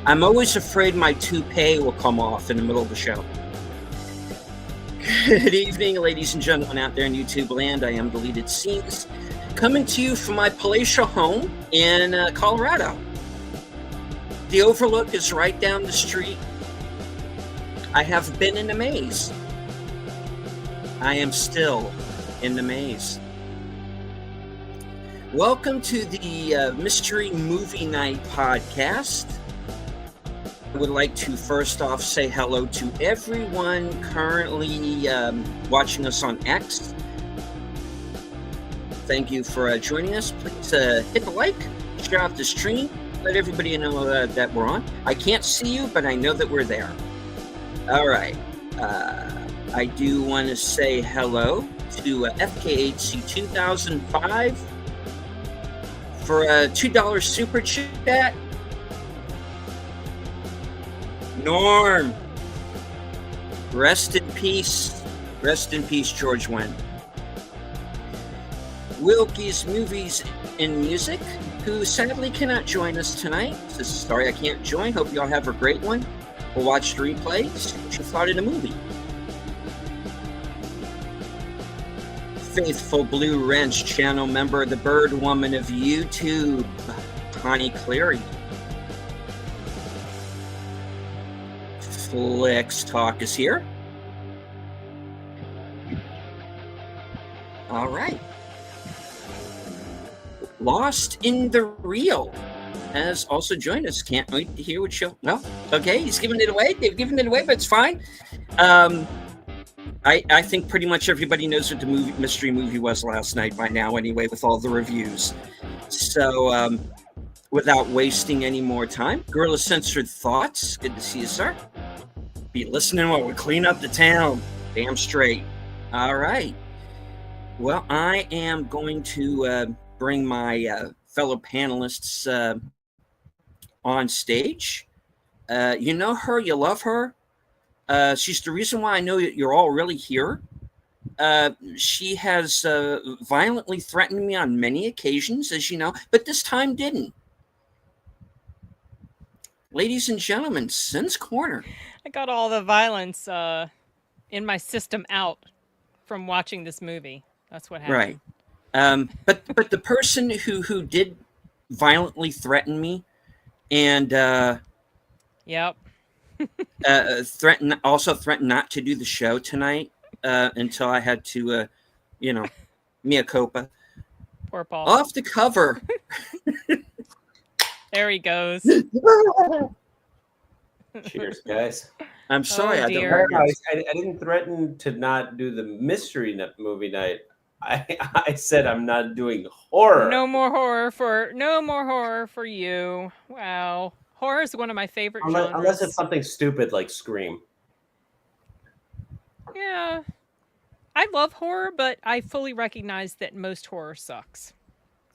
I'm always afraid my toupee will come off in the middle of the show. Good evening, ladies and gentlemen out there in YouTube land. I am Deleted Scenes, coming to you from my palatial home in Colorado. The overlook is right down the street. I have been in the maze. I am still in the maze. Welcome to the Mystery Movie Night podcast. I would like to first off say hello to everyone currently watching us on X. Thank you for joining us. Please hit the like, share out the stream, let everybody know that we're on. I can't see you, but I know that we're there. All right. I do want to say hello to FKHC 2005 for a $2 super chat. Norm, rest in peace. Rest in peace, George Wendt. Wilkie's Movies and Music, who sadly cannot join us tonight. Says, sorry I can't join. Hope you all have a great one. We'll watch the replay. See what you thought of the movie. Faithful Blue Wrench channel member, the Bird Woman of YouTube, Connie Cleary. Flex Talk is here. All right. Lost in the Reel has also joined us. Can't wait to hear what she'll... Well, okay, he's giving it away. They've given it away, but it's fine. I think pretty much everybody knows what the mystery movie was last night by now anyway, with all the reviews. So, without wasting any more time, Gorilla Censored Thoughts. Good to see you, sir. Be listening while we clean up the town. Damn straight. All right. Well, I am going to bring my fellow panelists on stage. You know her, you love her. She's the reason why I know that you're all really here. She has violently threatened me on many occasions, as you know, but this time didn't. Ladies and gentlemen, Sin's Corner. I got all the violence in my system out from watching this movie. That's what happened. Right. But the person who did violently threaten me and yep. threatened not to do the show tonight until I had to mea culpa. Poor Paul. Off the cover. There he goes. Cheers, guys. I'm sorry. Oh, I didn't threaten to not do the mystery movie night. I said I'm not doing horror. No more horror for you. Wow. Horror is one of my favorite genres. Unless it's something stupid like Scream. Yeah. I love horror, but I fully recognize that most horror sucks.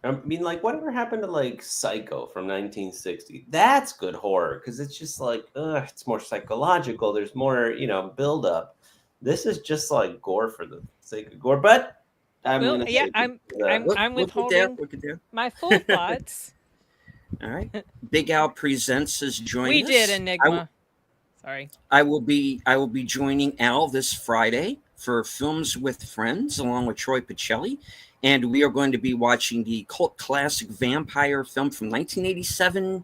I mean, like, whatever happened to, like, Psycho from 1960? That's good horror, because it's just like, it's more psychological. There's more, build-up. This is just, like, gore for the sake of gore. But I'm withholding my full thoughts. All right. Big Al Presents has joined us. We did Enigma. Sorry. I will be joining Al this Friday for Films with Friends, along with Troy Pacelli. And we are going to be watching the cult classic vampire film from 1987,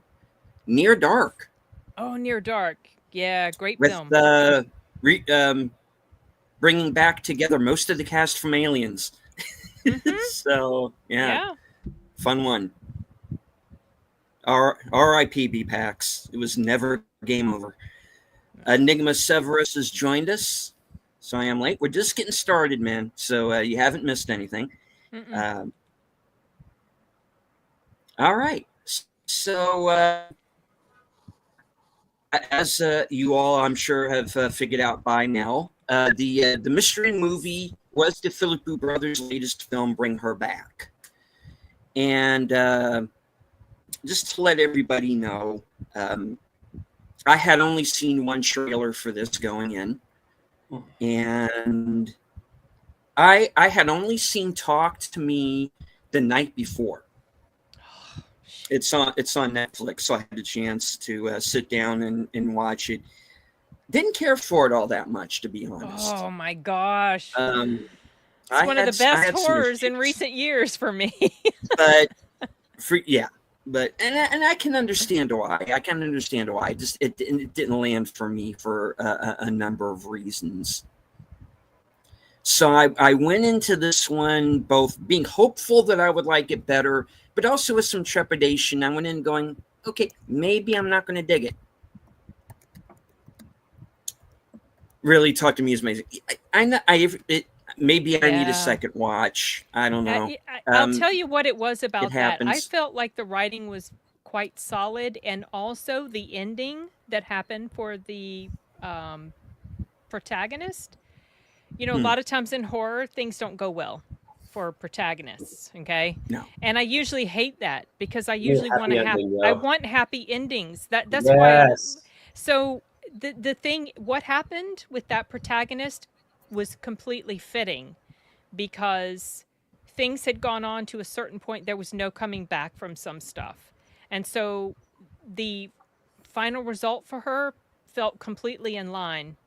Near Dark. Oh, Near Dark. Yeah, great film. Bringing back together most of the cast from Aliens. Mm-hmm. So, yeah. Fun one. R.I.P. B-Pax. It was never game over. Enigma Severus has joined us. So I am late. We're just getting started, man. So you haven't missed anything. All right. So as you all, I'm sure, have figured out by now, the mystery movie was the Philippou brothers' latest film, Bring Her Back. And just to let everybody know, I had only seen one trailer for this going in. And I had only seen Talk to Me the night before. It's on Netflix, so I had a chance to sit down and watch it. Didn't care for it all that much, to be honest. Oh my gosh. It's It's one of the best horrors in recent years for me. but and I can understand why. It didn't land for me for a number of reasons. So I went into this one both being hopeful that I would like it better, but also with some trepidation. I went in going, okay, maybe I'm not going to dig it. Really talked to me as amazing. Maybe I need a second watch. I don't know. I'll tell you what it was about that. I felt like the writing was quite solid, and also the ending that happened for the protagonist. You know, a lot of times in horror, things don't go well for protagonists. Okay. No. And I usually hate that because I usually want I want happy endings. That's Yes. why. So the thing, what happened with that protagonist was completely fitting because things had gone on to a certain point. There was no coming back from some stuff. And so the final result for her felt completely in line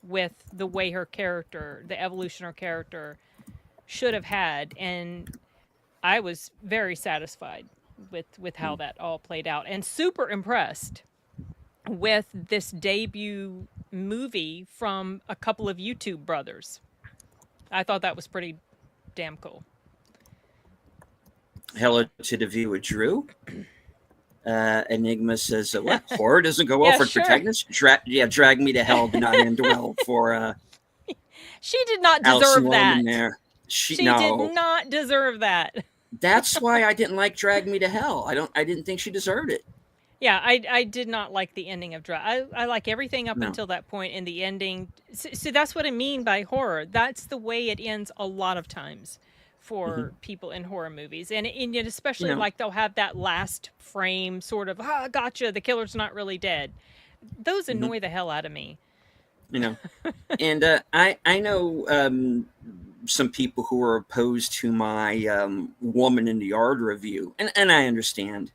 with the way her character, the evolution her character should have had. And I was very satisfied with how that all played out, and super impressed with this debut movie from a couple of YouTube brothers. I thought that was pretty damn cool. Hello to the viewer, Drew. Enigma says, what? Horror doesn't go well for protagonist? Drag Me to Hell did not end well for she did not deserve that. There. She did not deserve that. That's why I didn't like Drag Me to Hell. I didn't think she deserved it. Yeah, I did not like the ending of Drag. I like everything up until that point, and the ending. So that's what I mean by horror. That's the way it ends a lot of times for people in horror movies, and especially like they'll have that last frame sort of gotcha, the killer's not really dead. Those annoy the hell out of me. And I know some people who are opposed to my Woman in the Yard review, and I understand.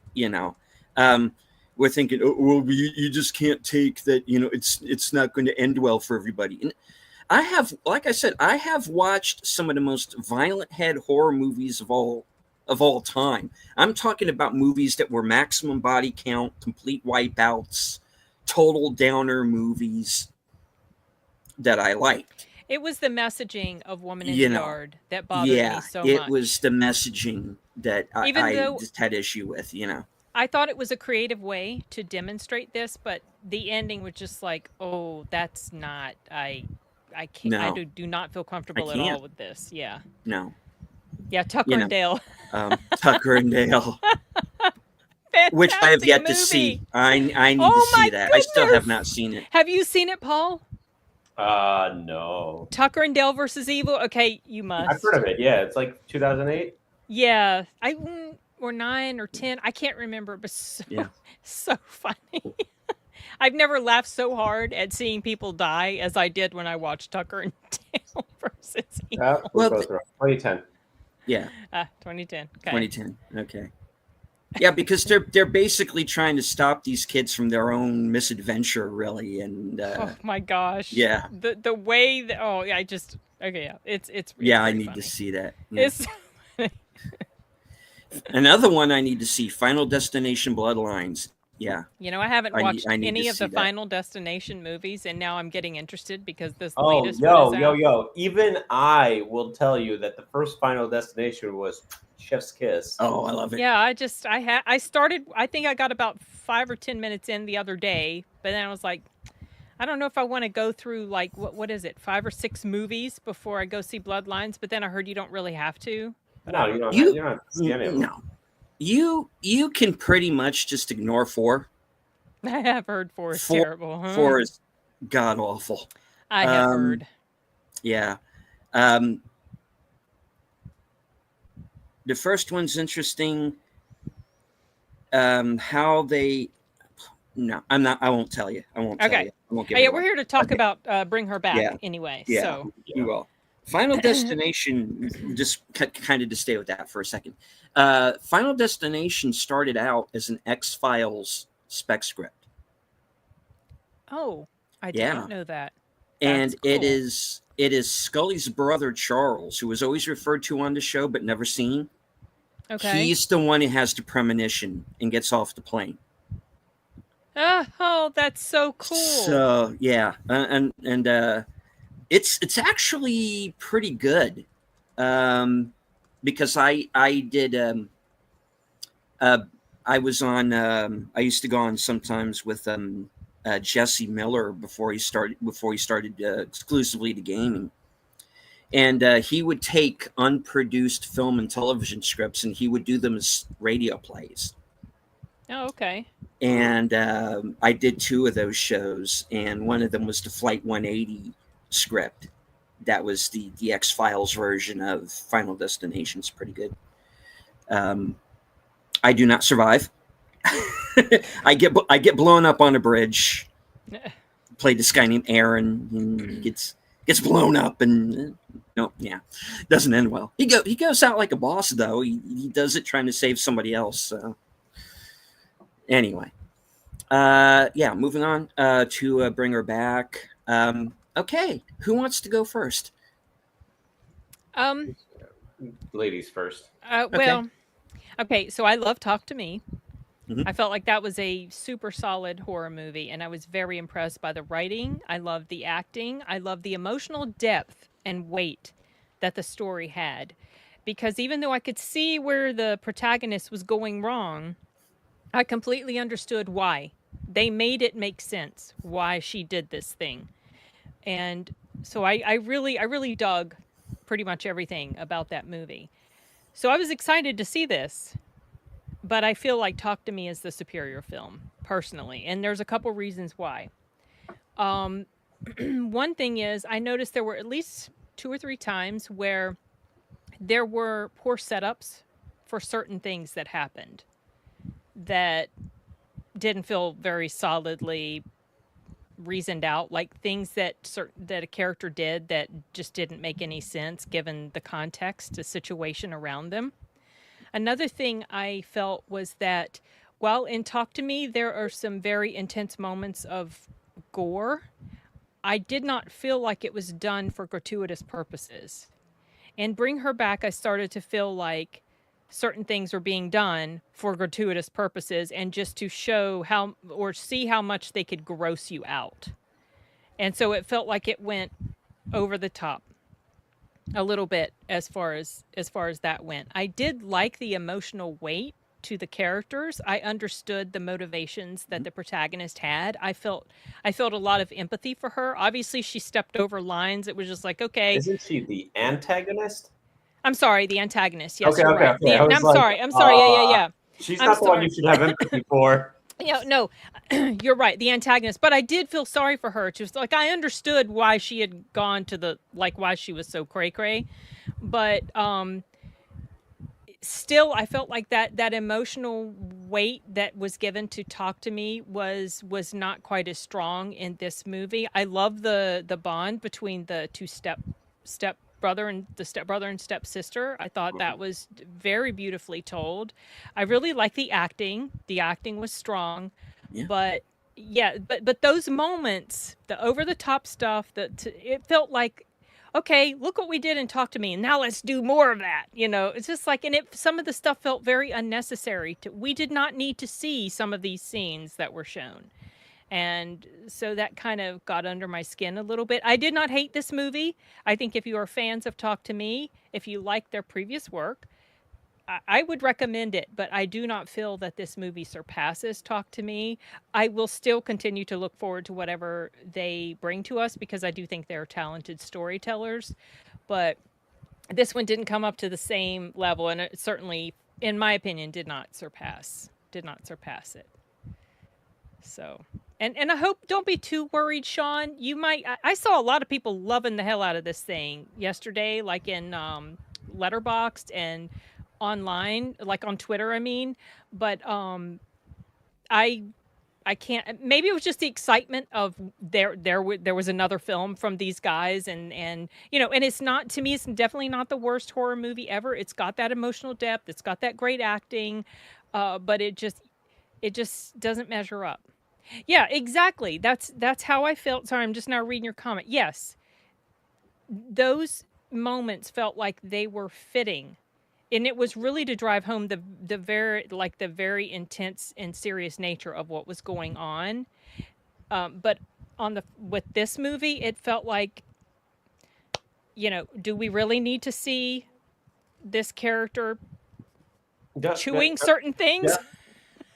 We're thinking, you just can't take that. It's not going to end well for everybody. And I have watched some of the most violent head horror movies of all time. I'm talking about movies that were maximum body count, complete wipeouts, total downer movies that I liked. It was the messaging of Woman in the Yard that bothered me so much. It was the messaging that I just had issue with, I thought it was a creative way to demonstrate this, but the ending was just like, oh, that's not, I can't. No. I do not feel comfortable at all with this. Yeah. No. Yeah, Tucker and Dale. Tucker and Dale. Which I have yet to see. I need to see that. Goodness. I still have not seen it. Have you seen it, Paul? No. Tucker and Dale versus Evil. Okay, you must. I've heard of it. Yeah, it's like 2008. Yeah, or 9 or 10. I can't remember, but so funny. I've never laughed so hard at seeing people die as I did when I watched Tucker and Dale versus Evil. Well, 2010. Yeah. 2010. Okay. 2010. Okay. Yeah, because they're basically trying to stop these kids from their own misadventure, really, and oh my gosh. Yeah. The way that it's really I need funny. To see that. Yeah. It's another one I need to see, Final Destination Bloodlines. Yeah. I haven't watched any of the Final Destination movies, and now I'm getting interested because this latest one is out. Even I will tell you that the first Final Destination was chef's kiss. Oh, I love it. Yeah, I started, I think I got about 5 or 10 minutes in the other day, but then I was like, I don't know if I want to go through like, what is it, 5 or 6 movies before I go see Bloodlines, but then I heard you don't really have to. No, you don't have to scan it. No. You can pretty much just ignore 4. I have heard 4 is terrible. 4 is god awful. I have heard. Yeah. The first one's interesting. How they... No, I'm not. I won't tell you. I won't tell you. I won't give we're here to talk about Bring Her Back anyway. Yeah, so you will. Final Destination, just kind of to stay with that for a second. Final Destination started out as an X-Files spec script. Oh, I did Yeah. not know that. And That's cool. it is Scully's brother Charles, who was always referred to on the show but never seen. Okay. He's the one who has the premonition and gets off the plane. Oh, that's so cool. So yeah, and it's actually pretty good, because I did I was on I used to go on sometimes with Jesse Miller before he started exclusively to gaming. And he would take unproduced film and television scripts and he would do them as radio plays. Oh, okay. And I did 2 of those shows, and one of them was the Flight 180 script. That was the X-Files version of Final Destination. It's pretty good. I do not survive. I get blown up on a bridge. Played this guy named Aaron. And gets blown up, and no, yeah, doesn't end well. He goes out like a boss though. He does it trying to save somebody else. So. Anyway, yeah, moving on to bring her back. Okay, who wants to go first? Ladies first. Well, okay, so I love Talk to Me. Mhm. I felt like that was a super solid horror movie, and I was very impressed by the writing. I loved the acting. I loved the emotional depth and weight that the story had. Because even though I could see where the protagonist was going wrong, I completely understood why. They made it make sense why she did this thing. And so I really dug pretty much everything about that movie. So I was excited to see this, but I feel like Talk to Me is the superior film, personally. And there's a couple reasons why. One thing is, I noticed there were at least 2 or 3 times where there were poor setups for certain things that happened that didn't feel very solidly reasoned out, like things that a character did that just didn't make any sense given the context, the situation around them. Another thing I felt was that while in Talk to Me there are some very intense moments of gore, I did not feel like it was done for gratuitous purposes. And Bring Her Back, I started to feel like certain things were being done for gratuitous purposes and just to show how or see how much they could gross you out. And so it felt like it went over the top a little bit as far as that went. I did like the emotional weight to the characters. I understood the motivations that the protagonist had. I felt a lot of empathy for her. Obviously she stepped over lines. It was just like, okay. Isn't she the antagonist? I'm sorry, the antagonist. Yes, Okay, you're okay, right. okay. I'm sorry. Yeah. She's I'm not the one sorry. you should have empathy for. Yeah, no, you're right. The antagonist, but I did feel sorry for her. Just like I understood why she had gone to why she was so cray cray, but still, I felt like that emotional weight that was given to Talk to Me was not quite as strong in this movie. I love the bond between the two stepbrother and stepsister. I thought that was very beautifully told. I really like the acting. The acting was strong, Yeah. but those moments, the over the top stuff, it felt like, okay, look what we did and Talk to Me, and now let's do more of that. It's just like, and some of the stuff felt very unnecessary. We did not need to see some of these scenes that were shown. And so that kind of got under my skin a little bit. I did not hate this movie. I think if you are fans of Talk to Me, if you like their previous work, I would recommend it, but I do not feel that this movie surpasses Talk to Me. I will still continue to look forward to whatever they bring to us because I do think they're talented storytellers, but this one didn't come up to the same level, and it certainly, in my opinion, did not surpass it. So, and I hope, don't be too worried, Sean. I saw a lot of people loving the hell out of this thing yesterday, like in Letterboxd and online, like on Twitter, I mean. But I I can't. Maybe it was just the excitement of there was another film from these guys, and you know, and it's not, to me, it's definitely not the worst horror movie ever. It's got that emotional depth. It's got that great acting, but it just doesn't measure up. Yeah, exactly. That's how I felt. Sorry, I'm just now reading your comment. Yes, those moments felt like they were fitting, and it was really to drive home the very intense and serious nature of what was going on. But on the with this movie, it felt like, do we really need to see this character Yep, chewing certain things?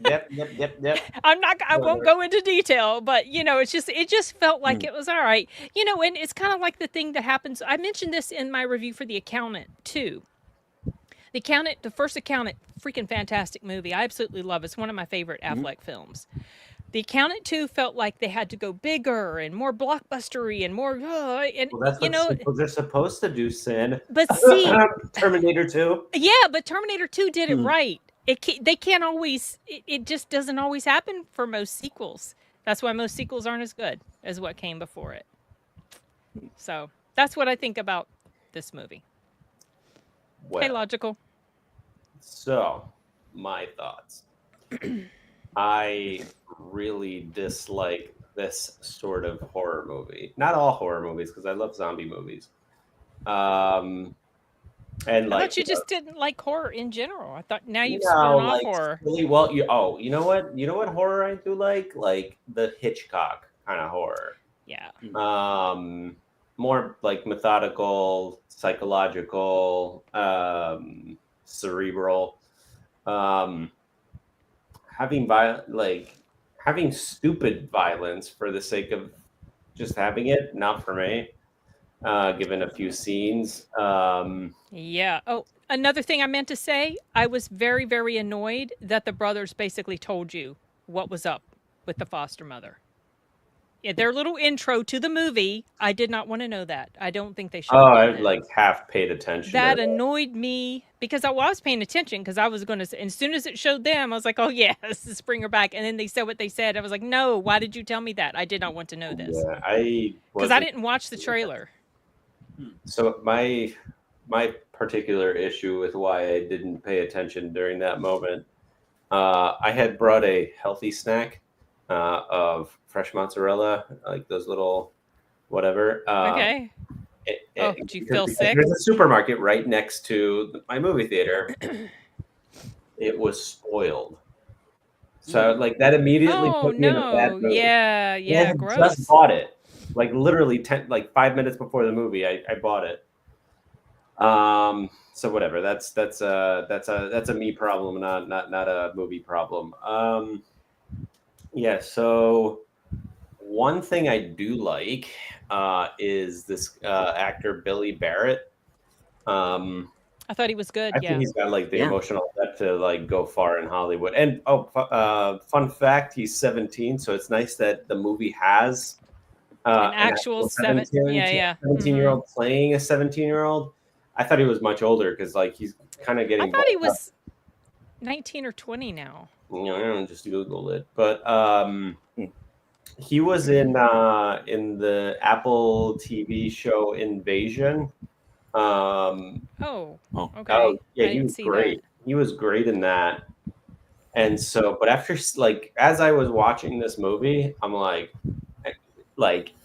yep, yep. I won't go into detail, but it just felt like Mm. it was all right. And it's kind of like the thing that happens. I mentioned this in my review for The Accountant too. The first Accountant, freaking fantastic movie. I absolutely love it. It's one of my favorite Affleck films. The Accountant 2 felt like they had to go bigger and more blockbustery and more, and Well, that's what they're supposed to do, Sin. but see, Terminator 2. yeah, but Terminator 2 did it Hmm. right. They can't always, it just doesn't always happen for most sequels. That's why most sequels aren't as good as what came before it. So that's what I think about this movie. Well, Hey, Logical. so my thoughts. I really dislike this sort of horror movie. Not all horror movies, because I love zombie movies. And I like, thought you just didn't like horror in general. I thought now you've no, spun off like horror. really well. You know what? You know what horror I do like the Hitchcock kind of horror. Yeah. More like methodical, psychological, cerebral. Having having stupid violence for the sake of just having it, not for me. Given a few scenes. Yeah. Oh, another thing I meant to say, I was very, very annoyed that the brothers basically told you what was up with the foster mother. Yeah, their little intro to the movie, I did not want to know that. I don't think they should have I done that. like half paid attention. That to annoyed me because I was paying attention because I was going to, and as soon as it showed them, I was like, oh, yeah, this is bring her back. And then they said what they said. I was like, no, why did you tell me that? I did not want to know this. Yeah, because I didn't watch the trailer. So my particular issue with why I didn't pay attention during that moment, I had brought a healthy snack of fresh mozzarella, like those little whatever. Okay. Did you feel sick? There's a supermarket right next to my movie theater. It was spoiled. So like that immediately put me in a bad mood. Yeah, I had gross. just bought it. Like literally 5 minutes before the movie, I bought it. So whatever. That's a me problem, not a movie problem. Yeah. So one thing I do like is this actor Billy Barrett. I thought he was good. I Yeah. think he's got like the emotional depth to like go far in Hollywood. And fun fact, he's 17, so it's nice that the movie has an actual 17-year-old playing a 17-year-old. I thought he was much older because like he's kind of getting. I thought he was 19 or 20 now. You know, I just Googled it, but he was in the Apple TV show Invasion. Okay. Oh, yeah, he was great. He was great in that. And so, but after like as I was watching this movie, I'm like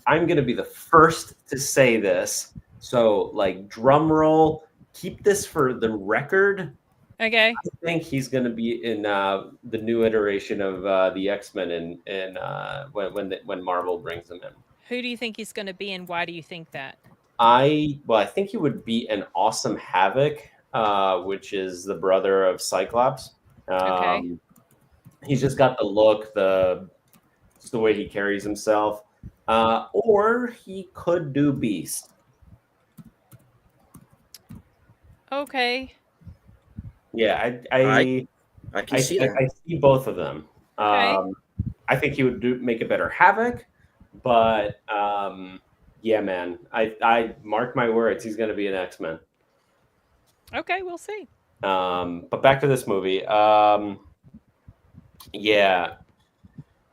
I'm gonna be the first to say this. So like drum roll, keep this for the record. Okay. I think he's gonna be in the new iteration of the X-Men when Marvel brings him in. Who do you think he's gonna be, and why do you think that? I think he would be an awesome Havoc, which is the brother of Cyclops. Okay. He's just got the look, just the way he carries himself. Or he could do Beast. Okay. Yeah, I can see that. I see both of them. Okay. I think he would make a better Havoc, but yeah, man, I mark my words, he's going to be an X-Men. Okay, we'll see. But back to this movie. Yeah.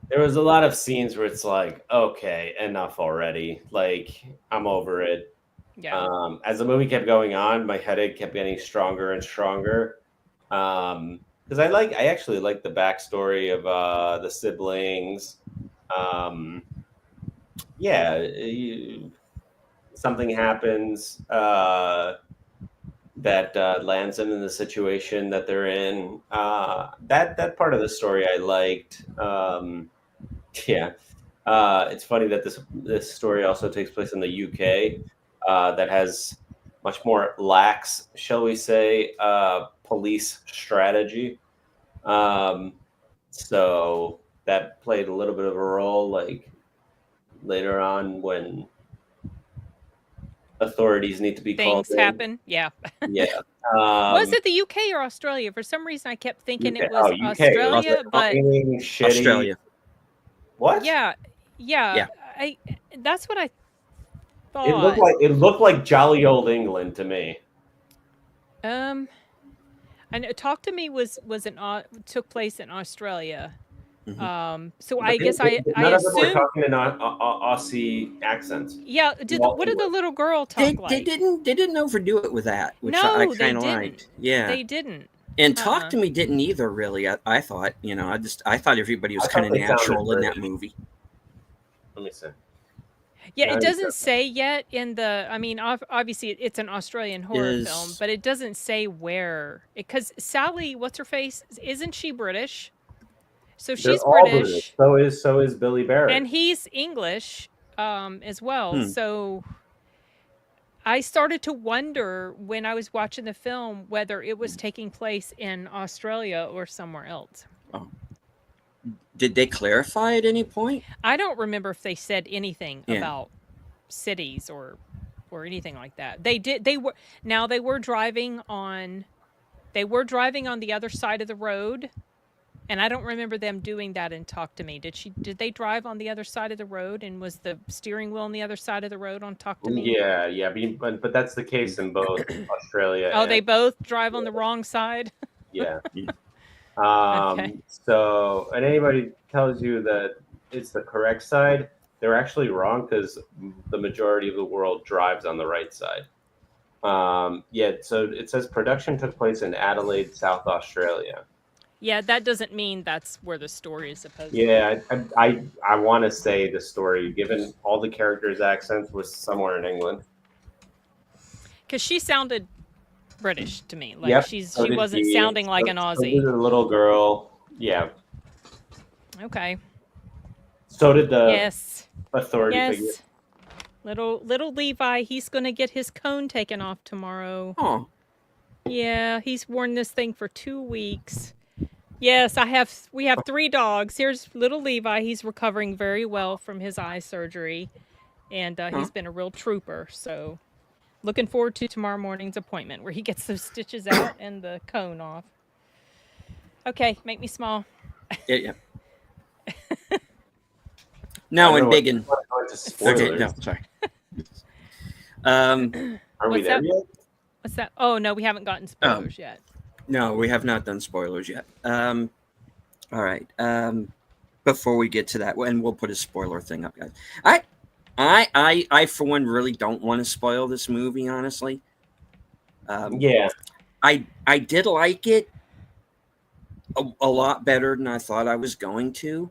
There was a lot of scenes where it's like, okay, enough already. Like, I'm over it. Yeah. As the movie kept going on, my headache kept getting stronger and stronger. Because I actually like the backstory of the siblings. Um, yeah, something happens that lands them in the situation that they're in. That part of the story I liked. Yeah, it's funny that this story also takes place in the UK, that has much more lax, shall we say, police strategy. Um, so that played a little bit of a role, like later on when authorities need to be called Things in. happen. Yeah. Yeah. Was it the UK or Australia? For some reason, I kept thinking UK. it Oh, was UK. It was Australia, but raining, shitty. Australia. What? yeah, Yeah. I that's what I It thought. looked like jolly old England to me. Um, I know Talk to Me was took place in Australia. So But I guess I none of them were assume. talking in Aussie accents. Yeah, All what did the English. little girl They talk like? didn't overdo it with that, which I No, they kind of didn't. liked. Yeah. They didn't. And Talk to Me didn't either, really. I thought, I thought everybody was I kind thought of they sounded natural in that British. movie. Let me see. Yeah, Now it you doesn't said say yet in the. I mean, obviously it's an Australian horror film, but it doesn't say where. Because Sally, what's her face? Isn't she British? So they're she's all British. British, So is Billy Barrett. and he's English, as well. Hmm. So I started to wonder when I was watching the film whether it was taking place in Australia or somewhere else. Oh. Did they clarify at any point? I don't remember if they said anything Yeah. about cities or anything like that. They did. They were driving on. They were driving on the other side of the road, and I don't remember them doing that in Talk to Me. Did they drive on the other side of the road, and was the steering wheel on the other side of the road on Talk to Me? Yeah. But that's the case in both Australia. Oh, and they both drive on the wrong side. yeah. Yeah. Okay. So, and anybody tells you that it's the correct side, they're actually wrong because the majority of the world drives on the right side. Yeah, so it says production took place in Adelaide, South Australia. Yeah, that doesn't mean that's where the story is supposed to be. Yeah, I want to say the story, given all the characters' accents, was somewhere in England. Because she sounded British to me. Like she wasn't sounding like an So Aussie. did the little girl. Yeah. Okay. So did the Yes. authority figure. Yes. Little Levi, he's gonna get his cone taken off tomorrow. Oh. Yeah, he's worn this thing for 2 weeks. Yes, we have 3 dogs. Here's little Levi. He's recovering very well from his eye surgery, and he's been a real trooper. So, looking forward to tomorrow morning's appointment where he gets those stitches out and the cone off. Okay, make me small. Yeah. No, and big and. Okay, no, sorry. Are we there yet? What's that? Oh no, we haven't gotten spoilers yet. No, we have not done spoilers yet. All right. Before we get to that, and we'll put a spoiler thing up, guys. I for one really don't want to spoil this movie, honestly. Yeah. I did like it a lot better than I thought I was going to.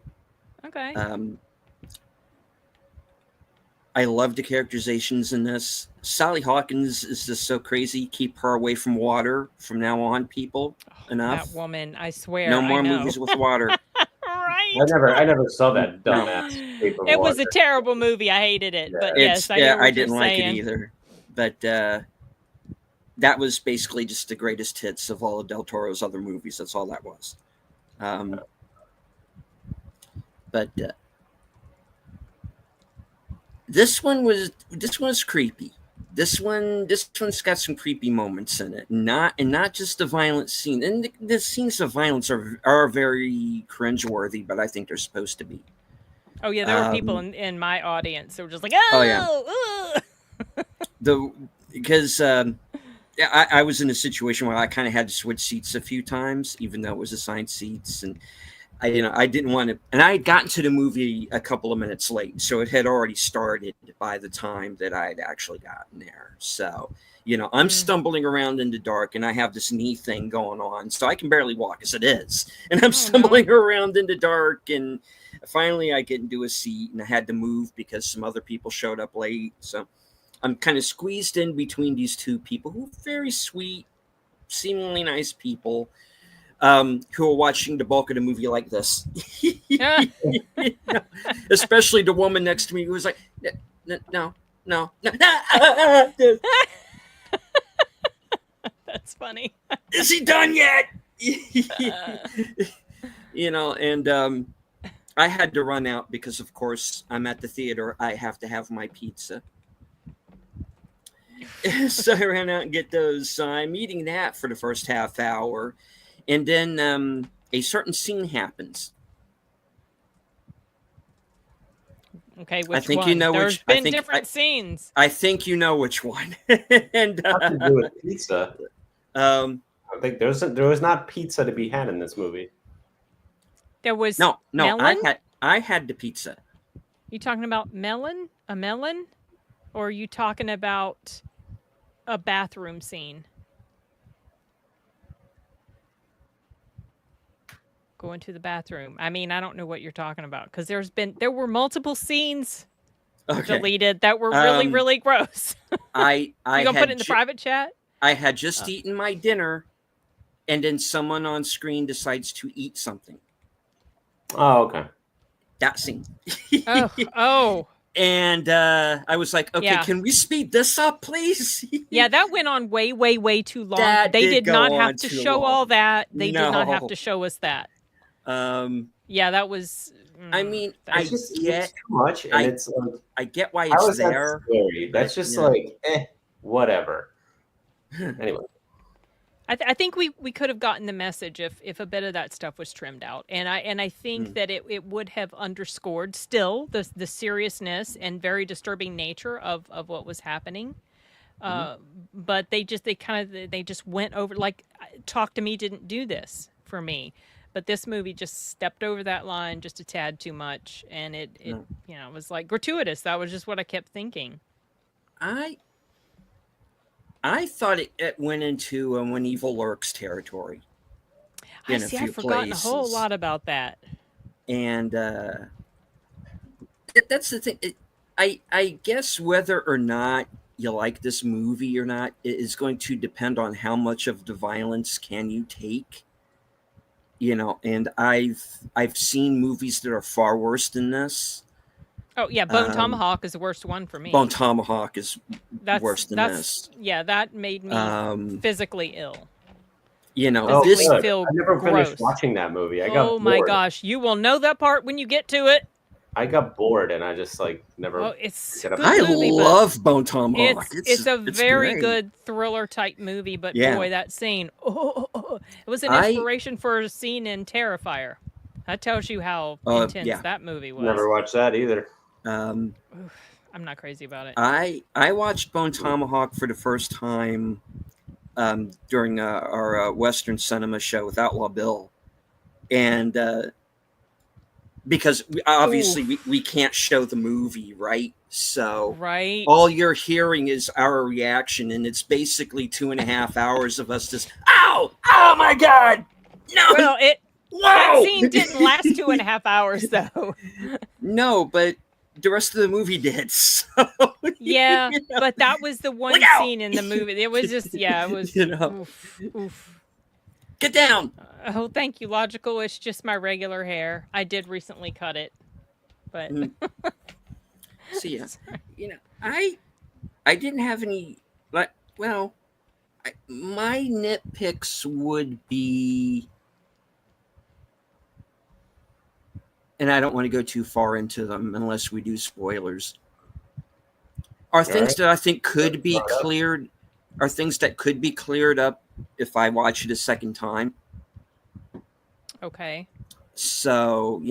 Okay. I love the characterizations in this. Sally Hawkins is just so crazy. Keep her away from water from now on, people. Enough. That woman, I swear. No more movies with water. Right. I never saw that dumbass. It was a terrible movie. I hated it. Yeah. But yes, I hear what I you're didn't like saying. it either. But that was basically just the greatest hits of all of Del Toro's other movies. That's all that was. But this one was creepy. This one's got some creepy moments in it, not just the violent scene. And the scenes of violence are very cringeworthy, but I think they're supposed to be. Oh yeah, there were people in my audience that were just like, oh yeah. Because I was in a situation where I kind of had to switch seats a few times, even though it was assigned seats, and I didn't want to, and I had gotten to the movie a couple of minutes late, so it had already started by the time that I had actually gotten there. So, I'm stumbling around in the dark, and I have this knee thing going on, so I can barely walk as it is, and I'm stumbling around in the dark, and finally I get into a seat, and I had to move because some other people showed up late, so I'm kind of squeezed in between these two people who are very sweet, seemingly nice people. Who are watching the bulk of the movie like this. Especially the woman next to me who was like, no. That's funny. Is he done yet? And I had to run out because, of course, I'm at the theater. I have to have my pizza. So I ran out and get those. So I'm eating that for the first half hour. And then a certain scene happens. Okay, which I think one? you know There's which. been different scenes. I think you know which one. And Nothing to do with pizza. I think there was not pizza to be had in this movie. There was no. melon? I had the pizza. You talking about melon? A melon? Or are you talking about a bathroom scene? Going to the bathroom. I mean, I don't know what you're talking about because there were multiple scenes deleted that were really, really gross. I you gonna put it in the private chat? I had just eaten my dinner, and then someone on screen decides to eat something. Oh, okay. That scene. Oh. And I was like, okay, can we speed this up, please? Yeah, that went on way, way, way too long. They did not have to show all that. They did not have to show us that. Yeah, that was. I mean, it's too much, and I get why it's there. That's just whatever. Anyway, I think we could have gotten the message if a bit of that stuff was trimmed out, and I think that it would have underscored still the seriousness and very disturbing nature of what was happening. But they just went over, like, Talk to Me didn't do this for me. But this movie just stepped over that line just a tad too much, and it was like gratuitous. That was just what I kept thinking. I thought it went into When Evil Lurks territory. I've forgotten a whole lot about that. And that's the thing. I guess whether or not you like this movie or not is going to depend on how much of the violence can you take. And I've seen movies that are far worse than this. Oh yeah, Bone Tomahawk is the worst one for me. Bone Tomahawk is worse than this. Yeah, that made me physically ill. Physically feel I never gross. finished watching that movie. I got bored. My gosh, you will know that part when you get to it. I got bored and I just never. Oh, it's good I love Bone Tomahawk. It's a very good thriller type movie, but boy, that scene! It was an inspiration for a scene in Terrifier. That tells you how intense that movie was. Never watched that either. I'm not crazy about it. I watched Bone Tomahawk for the first time during our Western Cinema show with Outlaw Bill, and because we can't show the movie, right? So all you're hearing is our reaction, and it's basically 2.5 hours of us just, oh my God, no. Well, that scene didn't last 2.5 hours though. No, but the rest of the movie did. So, yeah, but that was the one scene in the movie. It was just, it was. Oof. Get down. Oh, thank you, Logical. It's just my regular hair. I did recently cut it, but. So yeah, I didn't have any my nitpicks would be. And I don't want to go too far into them unless we do spoilers. Are things that I think could be cleared? Are things that could be cleared up if I watch it a second time? Okay. So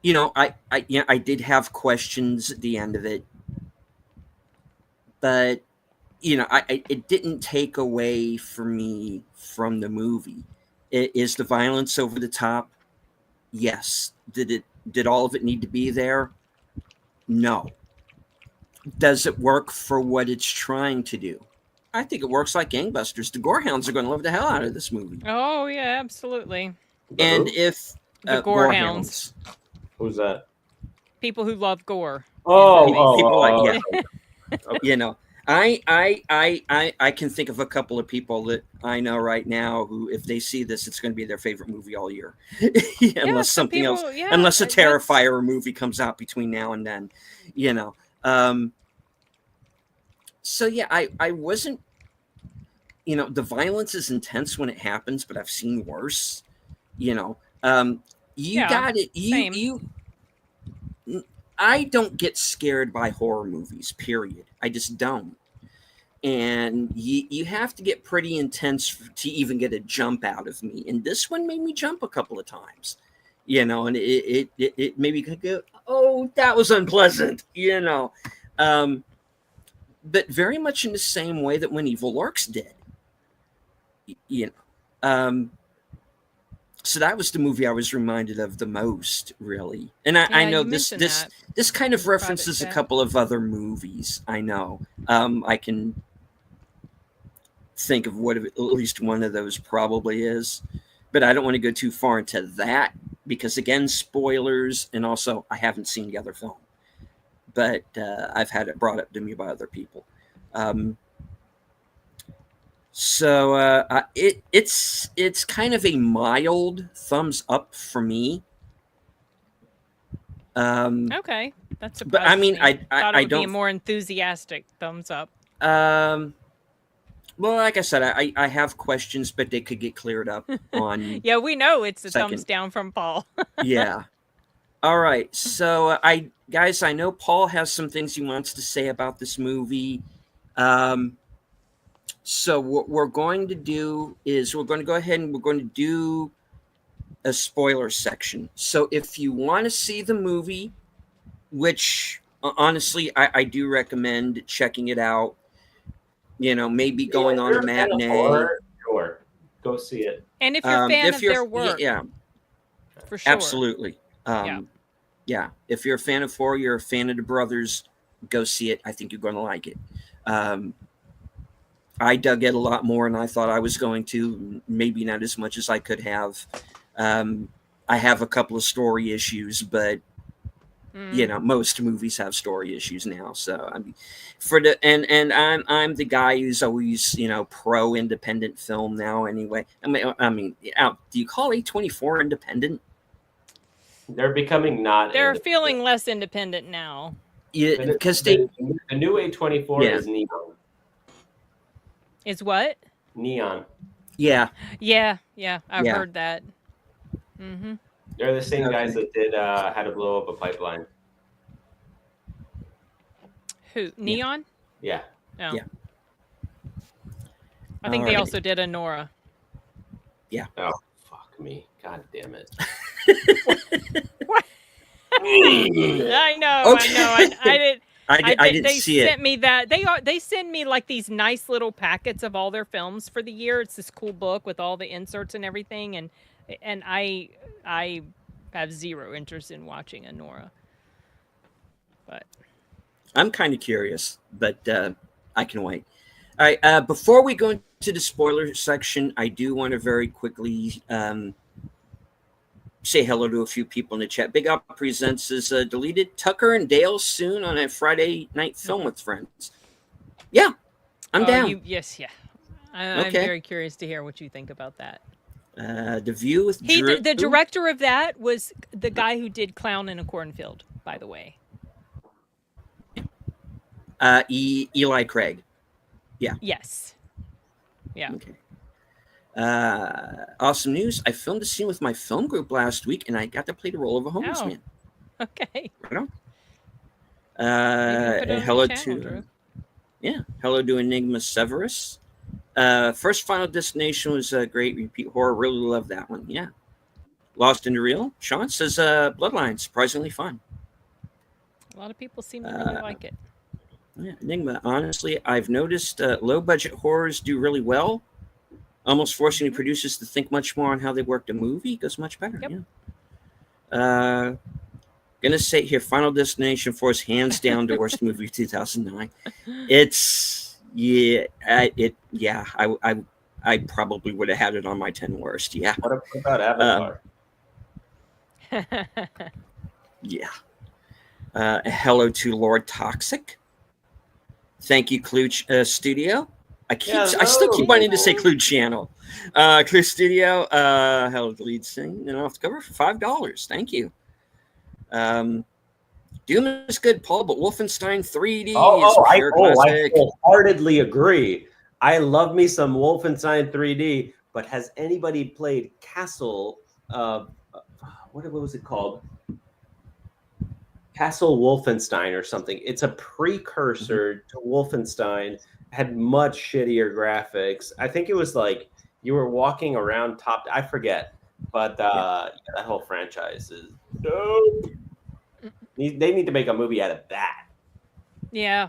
I did have questions at the end of it, but it didn't take away for me from the movie. Is the violence over the top? Yes. Did all of it need to be there? No. Does it work for what it's trying to do? I think it works like gangbusters. The Gorehounds are going to love the hell out of this movie. Oh yeah, absolutely. And if The Gorehounds. Who's that? People who love gore. People like you know, I can think of a couple of people that I know right now who, if they see this, it's going to be their favorite movie all year, unless something else, unless a Terrifier movie comes out between now and then, you know. So yeah, I wasn't, you know, the violence is intense when it happens, but I've seen worse, you know. Got it. I don't get scared by horror movies, period. I just don't. And you have to get pretty intense to even get a jump out of me. And this one made me jump a couple of times, you know, and it made me go, oh, that was unpleasant, you know. But very much in the same way that When Evil Lurks did, you know. So that was the movie I was reminded of the most, really. And I know this kind of references a couple of other movies. I know. I can think of what at least one of those probably is, but I don't want to go too far into that because, again, spoilers, and also I haven't seen the other film, but I've had it brought up to me by other people. So it's kind of a mild thumbs up for me. Okay, that's surprising. But I mean, I thought it would don't be a more enthusiastic thumbs up. Well, like I said, I have questions, but they could get cleared up on. Yeah, we know it's a thumbs down from Paul. Yeah. All right. So I know Paul has some things he wants to say about this movie. So what we're going to do is we're going to go ahead and we're going to do a spoiler section. So if you want to see the movie, which honestly I do recommend checking it out, you know, maybe going on a matinee. Sure, go see it. And if you're a fan of their work, for sure, absolutely. Yeah. If you're a fan of horror, you're a fan of the brothers, go see it. I think you're going to like it. I dug it a lot more than I thought I was going to. Maybe not as much as I could have. I have a couple of story issues, but you know, most movies have story issues now. So I mean, I'm the guy who's always, you know, pro independent film now. Anyway, I mean, do you call A24 independent? They're becoming not. They're feeling less independent now. Yeah, because the new A24 is Neon. Is what? Neon. Yeah. I've heard that. Mm-hmm. They're the same guys that did How to Blow Up a Pipeline. Who? Neon? Yeah. Oh. Yeah. I think they also did Anora. Yeah. Oh, fuck me. God damn it. What? I know. I didn't see it. They sent me that. They send me like these nice little packets of all their films for the year. It's this cool book with all the inserts and everything, and I have zero interest in watching Anora. But I'm kind of curious, but I can wait. All right. Before we go into the spoiler section, I do want to very quickly say hello to a few people in the chat. Big Up Presents is deleted. Tucker and Dale soon on a Friday night film with friends. Yeah, I'm down. I'm very curious to hear what you think about that. The View with the director of that was the guy who did Clown in a Cornfield, by the way. Eli Craig. Yeah. Yes. Yeah. Okay. Awesome news. I filmed a scene with my film group last week, and I got to play the role of a homeless man. Okay. Right on. And hello to hello to Enigma Severus. First Final Destination was a great repeat horror. Really love that one. Yeah. Lost in the Real. Sean says Bloodline, surprisingly fun. A lot of people seem to really like it. Yeah, Enigma. Honestly, I've noticed low budget horrors do really well. almost forcing the producers to think much more on how they worked a movie. It goes much better. Yep. Yeah. Gonna say here, Final Destination 4 is hands down the worst movie of 2009. It's I probably would have had it on my 10 worst. Yeah. What about Avatar? Yeah. Hello to Lord Toxic. Thank you, Clue Studio. I still keep wanting to say Clue Channel. Clue Studio. Hello, the lead scene and off the cover for $5. Thank you. Doom is good, Paul, but Wolfenstein 3D is a pure classic. I wholeheartedly agree. I love me some Wolfenstein 3D, but has anybody played Castle? What was it called? Castle Wolfenstein or something. It's a precursor to Wolfenstein. Had much shittier graphics. I think it was like you were walking around top. I forget, but that whole franchise is dope. They need to make a movie out of that. Yeah.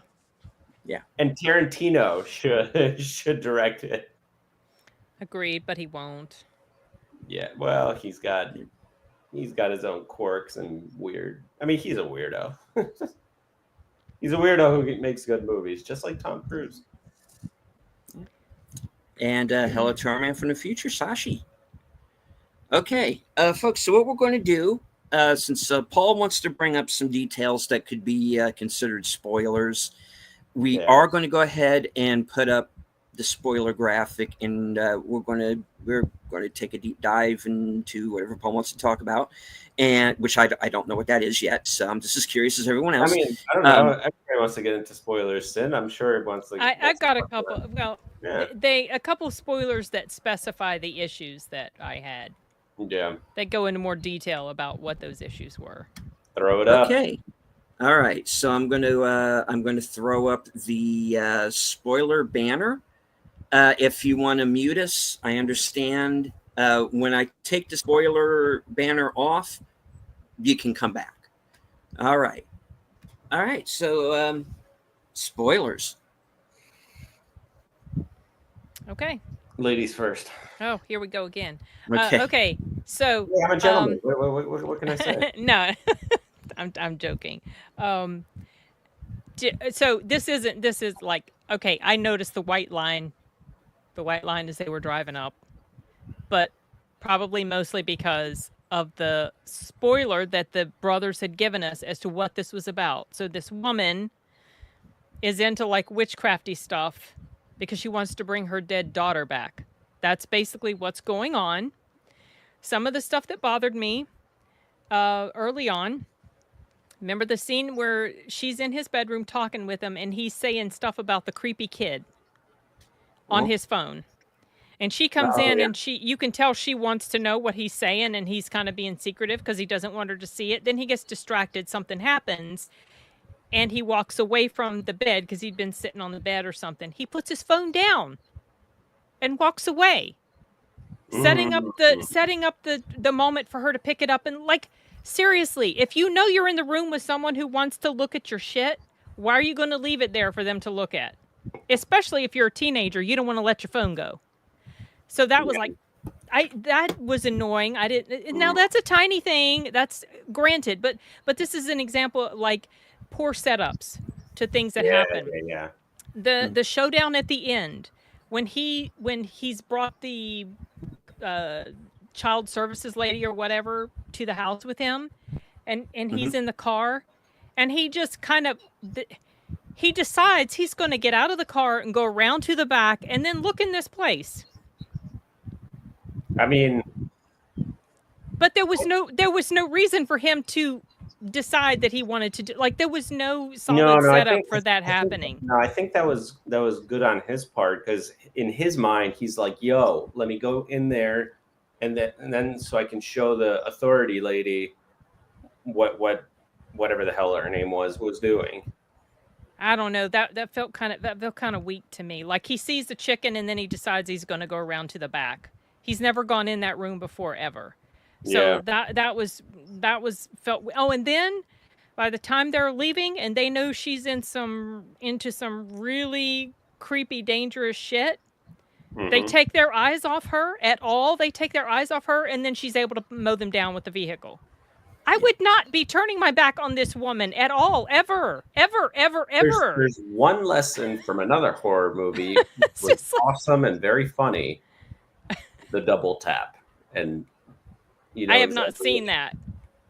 Yeah. And Tarantino should direct it. Agreed, but he won't. Yeah. Well, he's got his own quirks and weird. I mean, he's a weirdo. He's a weirdo who makes good movies, just like Tom Cruise. And hello to our man from the future, Sashi. Okay, folks. So what we're going to do, since Paul wants to bring up some details that could be considered spoilers, we are going to go ahead and put up the spoiler graphic, and we're going to take a deep dive into whatever Paul wants to talk about, and which I don't know what that is yet. So I'm just as curious as everyone else. I mean, I don't know. Everybody wants to get into spoilers, Sin. I'm sure it wants to. I got a couple. Well, a couple spoilers that specify the issues that I had. Yeah. That go into more detail about what those issues were. Throw it up. Okay. All right. So I'm going to throw up the spoiler banner. If you want to mute us, I understand. When I take the spoiler banner off, you can come back. All right. So, spoilers. Okay. Ladies first. Oh, here we go again. Okay. So I'm a gentleman. What can I say? No, I'm joking. So this is like, okay, I noticed the white line as they were driving up, but probably mostly because of the spoiler that the brothers had given us as to what this was about. So this woman is into like witchcrafty stuff because she wants to bring her dead daughter back. That's basically what's going on. Some of the stuff that bothered me early on. Remember the scene where she's in his bedroom talking with him and he's saying stuff about the creepy kid on his phone. And she comes in and you can tell she wants to know what he's saying, and he's kind of being secretive because he doesn't want her to see it. Then he gets distracted, something happens, and he walks away from the bed because he'd been sitting on the bed or something. He puts his phone down and walks away, setting up the moment for her to pick it up. And like, seriously, if you know you're in the room with someone who wants to look at your shit, why are you going to leave it there for them to look at? Especially if you're a teenager, you don't want to let your phone go. So that was like, that was annoying. Now that's a tiny thing. That's granted, but this is an example of like poor setups to things that happen. Yeah. The showdown at the end when he's brought the child services lady or whatever to the house with him, and he's in the car, and he just kind of he decides he's going to get out of the car and go around to the back and then look in this place. I mean, but there was no reason for him to decide that he wanted to do, like, there was no solid setup for that happening. I think that was good on his part, because in his mind he's like, yo, let me go in there and then so I can show the authority lady whatever the hell her name was doing. I don't know, that felt kind of weak to me. Like, he sees the chicken and then he decides he's going to go around to the back. He's never gone in that room before ever. So that was felt. Oh, and then by the time they're leaving and they know she's into some really creepy, dangerous shit, They Mhm. take their eyes off her at all. They take their eyes off her, and then she's able to mow them down with the vehicle. I would not be turning my back on this woman at all, ever, ever, ever, ever. There's one lesson from another horror movie, which It's was just like, awesome and very funny, the double tap. And you I know have not exactly seen what- that.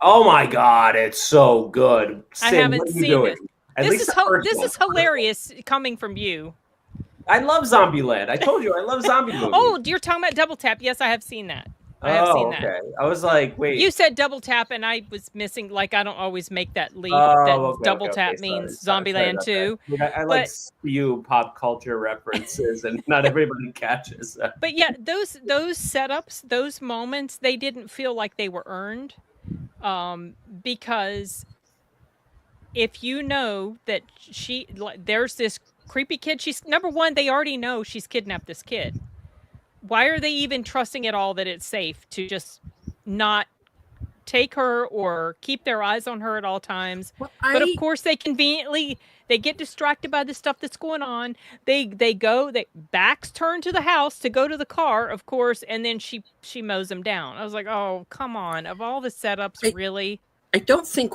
Oh my god, it's so good. I Sin, haven't what are you seen doing? this. At This least is the first this one. is hilarious coming from you. I love Zombieland. I told you I love zombie movies. Oh, you're talking about Double Tap. Yes, I have seen that. I have seen that. Okay. I was like, wait. You said Double Tap, and I was missing. Like, I don't always make that leap. Oh, that okay, Double okay, Tap okay, means sorry Zombieland about 2. that. I like spew pop culture references, and not everybody catches that. But yeah, those setups, those moments, they didn't feel like they were earned, because if you know that there's this creepy kid. She's number one. They already know she's kidnapped this kid. Why are they even trusting at all that it's safe to just not take her or keep their eyes on her at all times? But of course, they get distracted by the stuff that's going on. They backs turn to the house to go to the car, of course, and then she mows them down. I was like, oh, come on! Of all the setups, really, I don't think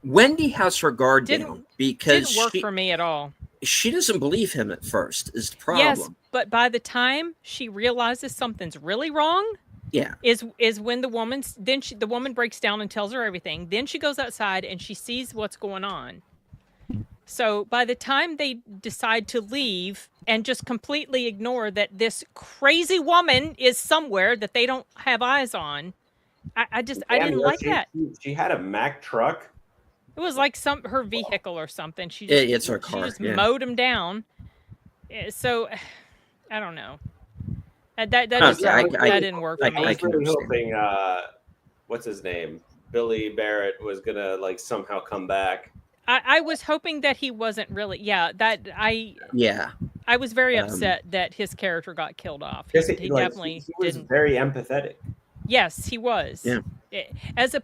Wendy has her guard down because didn't work for me at all. She doesn't believe him at first. Is the problem? Yes, but by the time she realizes something's really wrong, yeah, is when the woman breaks down and tells her everything. Then she goes outside and she sees what's going on. So by the time they decide to leave and just completely ignore that this crazy woman is somewhere that they don't have eyes on, I didn't like that. She had a Mack truck. It was like her vehicle or something. It's her car. She just mowed him down. So I don't know. That didn't work for me. I was really hoping, what's his name, Billy Barrett was gonna like somehow come back. I was hoping that he wasn't really. I was very upset that his character got killed off. He definitely he was didn't. very empathetic. Yes, he was. Yeah. That's the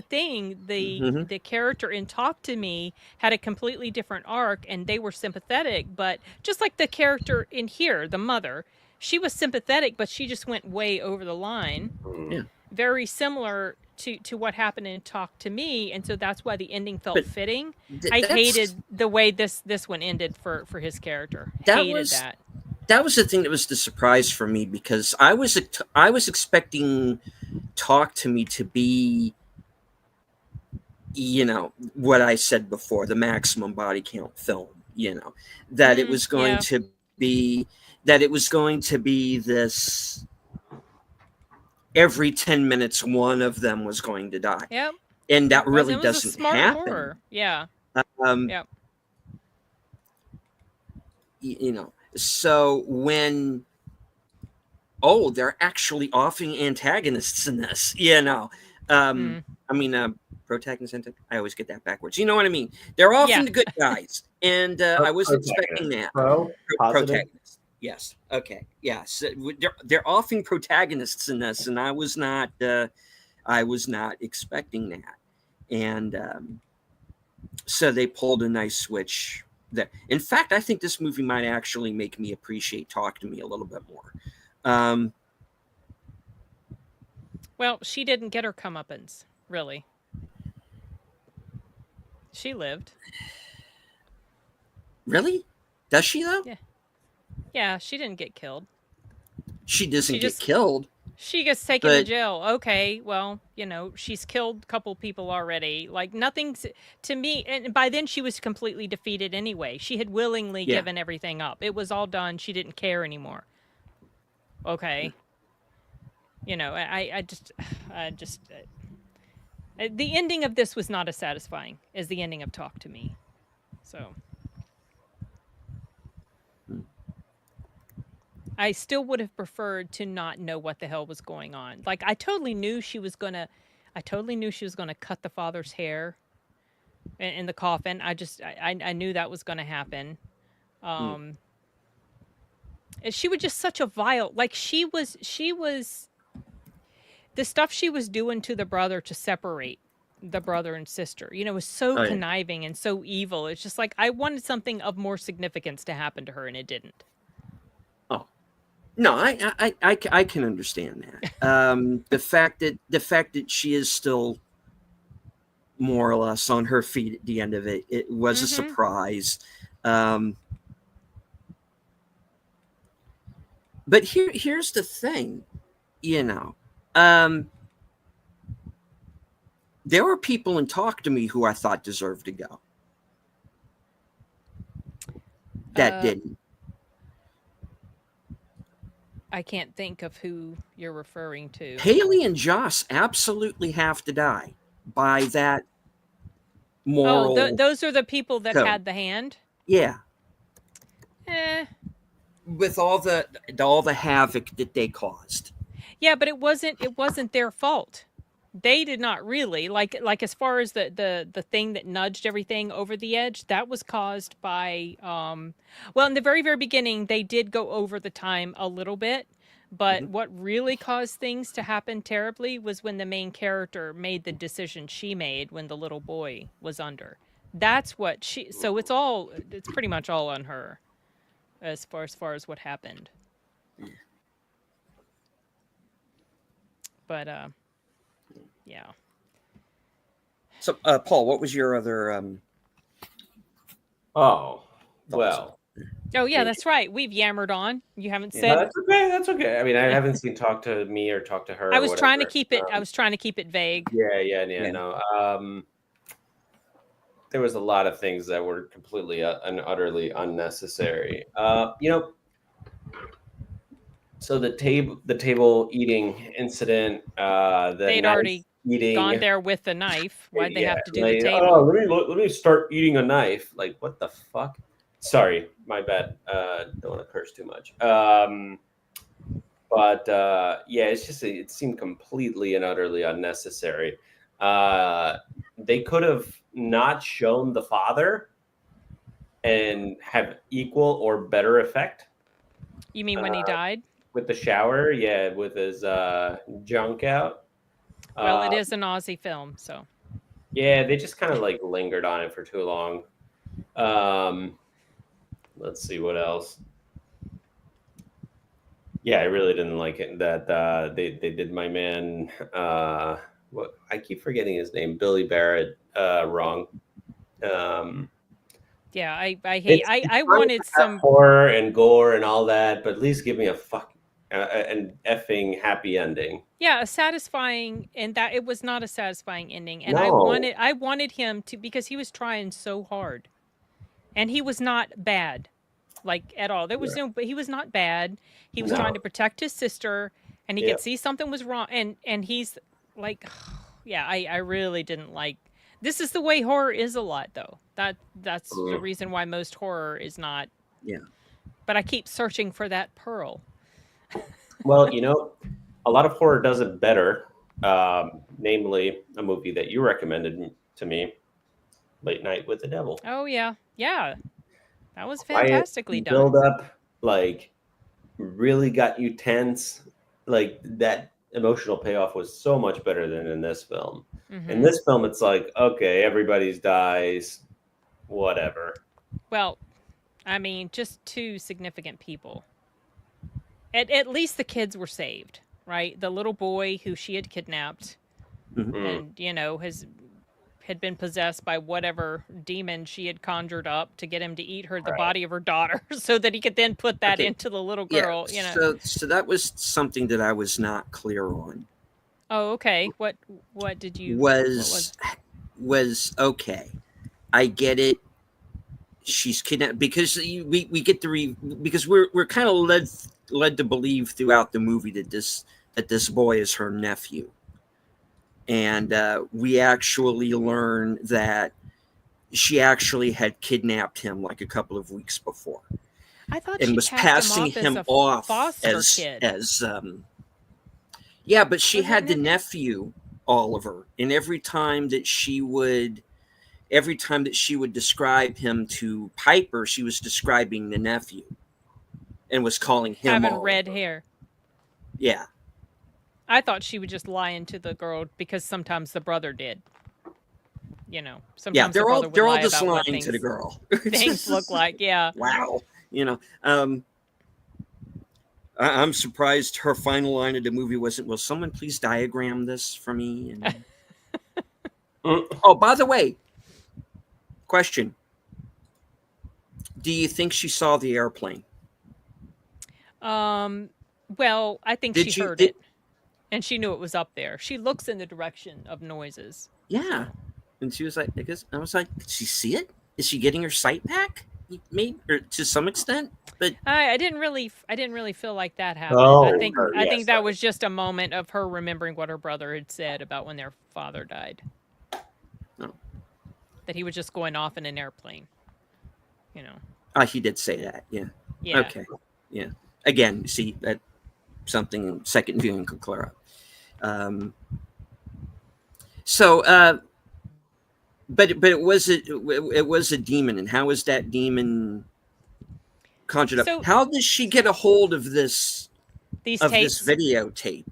thing. The character in Talk to Me had a completely different arc, and they were sympathetic. But just like the character in here, the mother, she was sympathetic, but she just went way over the line. Yeah. Very similar to what happened in Talk to Me, and so that's why the ending felt fitting. I hated the way this one ended for his character. That was the thing that was the surprise for me, because I was expecting Talk to Me to be, what I said before, the maximum body count film, that it was going to be this every 10 minutes one of them was going to die. Yep. And that really was doesn't a smart happen. Horror. Yeah. Yep. So when they're actually offing antagonists in this, protagonists, I always get that backwards. You know what I mean? They're offing the good guys, and I was expecting that. Protagonists. Yes. Okay. Yes. They're offing protagonists in this, and I was not expecting that, and so they pulled a nice switch. In fact, I think this movie might actually make me appreciate Talk to Me a little bit more. Well, she didn't get her comeuppance, really. She lived. Really? Does she, though? Yeah. Yeah, she didn't get killed. She doesn't get killed. She gets taken to jail. Okay, well, she's killed a couple people already. Like, nothing's, to me, and by then she was completely defeated anyway. She had willingly given everything up. It was all done. She didn't care anymore. Okay. I just the ending of this was not as satisfying as the ending of Talk to Me. So I still would have preferred to not know what the hell was going on. Like, I totally knew she was gonna cut the father's hair in the coffin. I knew that was gonna happen. And she was just such a vile, like she was the stuff she was doing to the brother to separate the brother and sister, was so conniving and so evil. It's just like, I wanted something of more significance to happen to her, and it didn't. No, I can understand that. The fact that she is still more or less on her feet at the end of it, it was a surprise. But here's the thing, you know. There were people in Talk to Me who I thought deserved to go. That didn't. I can't think of who you're referring to. Haley and Joss absolutely have to die by that moral. Oh, those are the people that code. had the hand? Yeah. With all the havoc that they caused. Yeah, but it wasn't their fault. They did not really like as far as the thing that nudged everything over the edge, that was caused by well, in the very beginning they did go over the time a little bit, but what really caused things to happen terribly was when the main character made the decision she made when the little boy was under. That's what so it's pretty much all on her as far as what happened. But yeah. So, Paul, what was your other? Oh, well. Oh yeah, that's right. We've yammered on. You haven't said. No, that's okay. That's okay. I mean, I haven't seen Talk to Me or Talk to Her. I was trying to keep it. I was trying to keep it vague. Yeah. No. There was a lot of things that were completely and utterly unnecessary. So the table eating incident. They'd already gone there with the knife. Why'd they have to do the table? Oh, let me start eating a knife. Like, what the fuck? Sorry, my bad. Don't want to curse too much. But it's just it seemed completely and utterly unnecessary. They could have not shown the father and have equal or better effect. You mean when he died? With the shower, with his junk out. Well, it is an Aussie film, so. Yeah, they just kind of like lingered on it for too long. Let's see what else. Yeah, I really didn't like it that they did my man. What I keep forgetting his name, Billy Barrett, wrong. Yeah, I hate. I wanted some horror and gore and all that, but at least give me a an effing happy ending. Yeah, a satisfying, and that it was not a satisfying ending. And No. I wanted him to, because he was trying so hard, and he was not bad, like at all. There was but he was not bad. He was trying to protect his sister, and he could see something was wrong, and he's like, yeah, I really didn't like. This is the way horror is a lot, though. That's the reason why most horror is not. Yeah. But I keep searching for that pearl. Well, a lot of horror does it better. Namely, a movie that you recommended to me, Late Night with the Devil. Oh yeah, that was fantastically done. Build up, like, really got you tense. Like, that emotional payoff was so much better than in this film. In this film, it's like, okay, everybody's dies, whatever. Well, I mean, just two significant people. At least the kids were saved, right? The little boy who she had kidnapped, and had been possessed by whatever demon she had conjured up to get him to eat the body of her daughter, so that he could then put that into the little girl. So that was something that I was not clear on. Oh, okay. What did you was okay? I get it. She's kidnapped because we get because we're kind of led to believe throughout the movie that this boy is her nephew, and we actually learn that she actually had kidnapped him like a couple of weeks before. I thought and she was passing him as off foster kid. Yeah, but she had the nephew Oliver, and every time that she would describe him to Piper, she was describing the nephew and was calling him having Oliver. Red hair. Yeah. I thought she would just lie into the girl because sometimes the brother did. Sometimes they're all lie just about lying to the girl. Things look like, yeah. Wow. I'm surprised her final line of the movie wasn't, "Will someone please diagram this for me?" And... Oh, by the way, question: do you think she saw the airplane? Well, I think Did she you? heard it, and she knew it was up there. She looks in the direction of noises. Yeah, and she was like, I guess I was like, did she see it? Is she getting her sight back? Maybe, or to some extent, but I didn't really feel like that happened. Oh, I think her, I yes, think that sorry. was just a moment of her remembering what her brother had said about when their father died. No. That he was just going off in an airplane. You know. he did say that. Yeah. Yeah. Okay. Yeah. Again, see that something second viewing could clear up. But it was a demon, and how is that demon conjured up? So- How does she get a hold of this These of tapes. this videotape?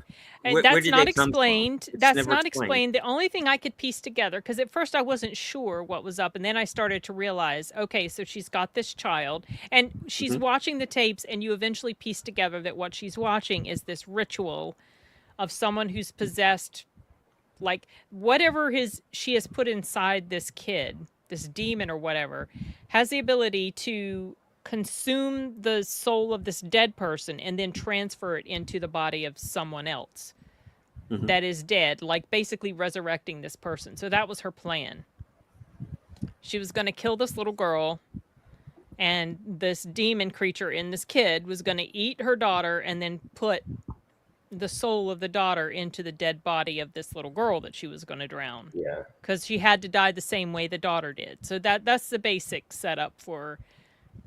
And Where that's did not they come from? explained. It's That's never not explained. The only thing I could piece together, because at first I wasn't sure what was up, and then I started to realize, okay, so she's got this child, and she's watching the tapes, and you eventually piece together that what she's watching is this ritual of someone who's possessed, like whatever she has put inside this kid, this demon or whatever, has the ability to consume the soul of this dead person and then transfer it into the body of someone else that is dead, like basically resurrecting this person. So that was her plan. She was going to kill this little girl, and this demon creature in this kid was going to eat her daughter and then put the soul of the daughter into the dead body of this little girl that she was going to drown. Yeah. Because she had to die the same way the daughter did. So that's the basic setup for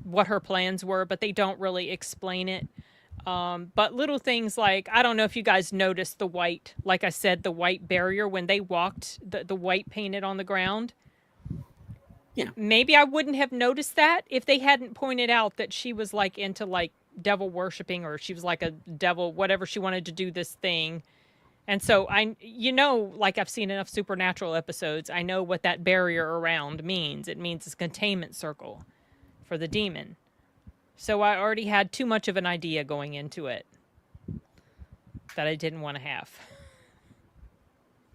what her plans were, but they don't really explain it. But little things like, I don't know if you guys noticed the white, like I said, the white barrier when they walked, the white painted on the ground. Yeah. Maybe I wouldn't have noticed that if they hadn't pointed out that she was like into like devil worshiping, or she was like a devil, whatever, she wanted to do this thing. And so like I've seen enough Supernatural episodes, I know what that barrier around means. It means it's a containment circle for the demon. So I already had too much of an idea going into it that I didn't want to have.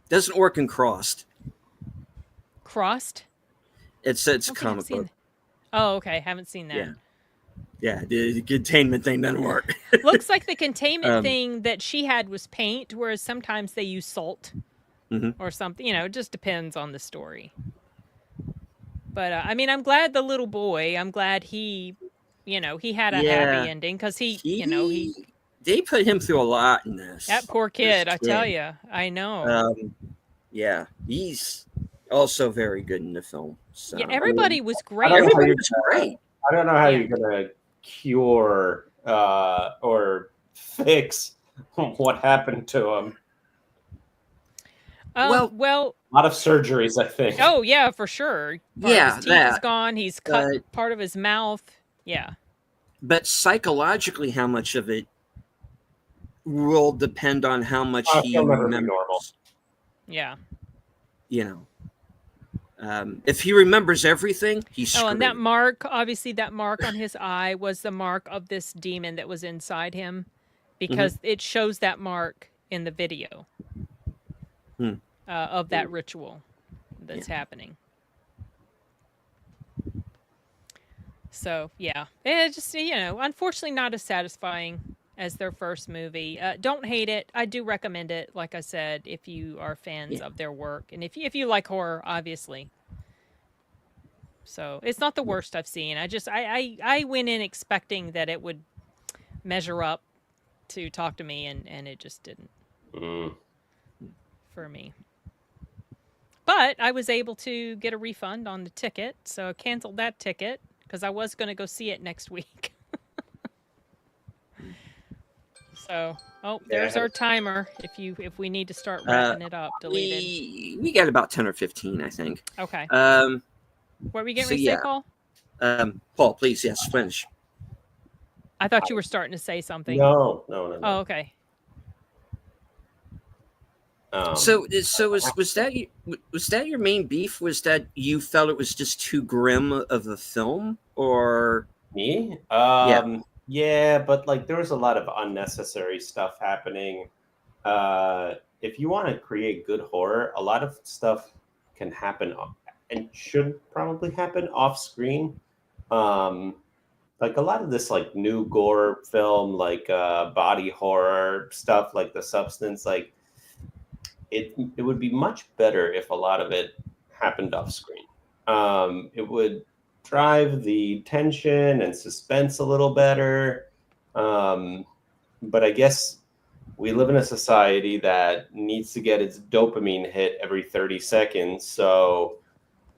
Doesn't work in Crossed. Crossed? It's I a don't think I've comic seen book. Oh, okay. Haven't seen that. Yeah, the containment thing doesn't work. Looks like the containment thing that she had was paint, whereas sometimes they use salt or something. It just depends on the story. But I mean, I'm glad the little boy. I'm glad he had a happy ending, because he they put him through a lot in this. That poor kid, I tell you. I know. Yeah, he's also very good in the film. So. Yeah, everybody was great. Everybody was great. I don't know how you're gonna cure or fix what happened to him. Well, a lot of surgeries, I think. Oh yeah, for sure. Part of his teeth is gone. He's cut part of his mouth. Yeah. But psychologically, how much of it will depend on how much he remembers. Normal. Yeah. If he remembers everything, he's screwed. Oh, and that mark on his eye was the mark of this demon that was inside him, because it shows that mark in the video of that ritual that's happening. So, yeah. It's just, unfortunately not as satisfying as their first movie. Don't hate it. I do recommend it, like I said, if you are fans of their work. And if you like horror, obviously. So, it's not the worst I've seen. I went in expecting that it would measure up to Talk to Me, and it just didn't. For me. But I was able to get a refund on the ticket, so I canceled that ticket because I was going to go see it next week. So, there's our timer. If we need to start wrapping it up, deleted. We got about 10 or 15, I think. Okay. What were we getting ready to say, Paul? Paul, please, yes, finish. I thought you were starting to say something. No. Oh, okay. So was that your main beef? Was that you felt it was just too grim of a film, or me? Yeah. Yeah, but like there was a lot of unnecessary stuff happening. If you want to create good horror, a lot of stuff can happen and should probably happen off screen. Um, like a lot of this like new gore film, like body horror stuff, like The Substance, like it would be much better if a lot of it happened off screen. It would drive the tension and suspense a little better. Um, but I guess we live in a society that needs to get its dopamine hit every 30 seconds. So,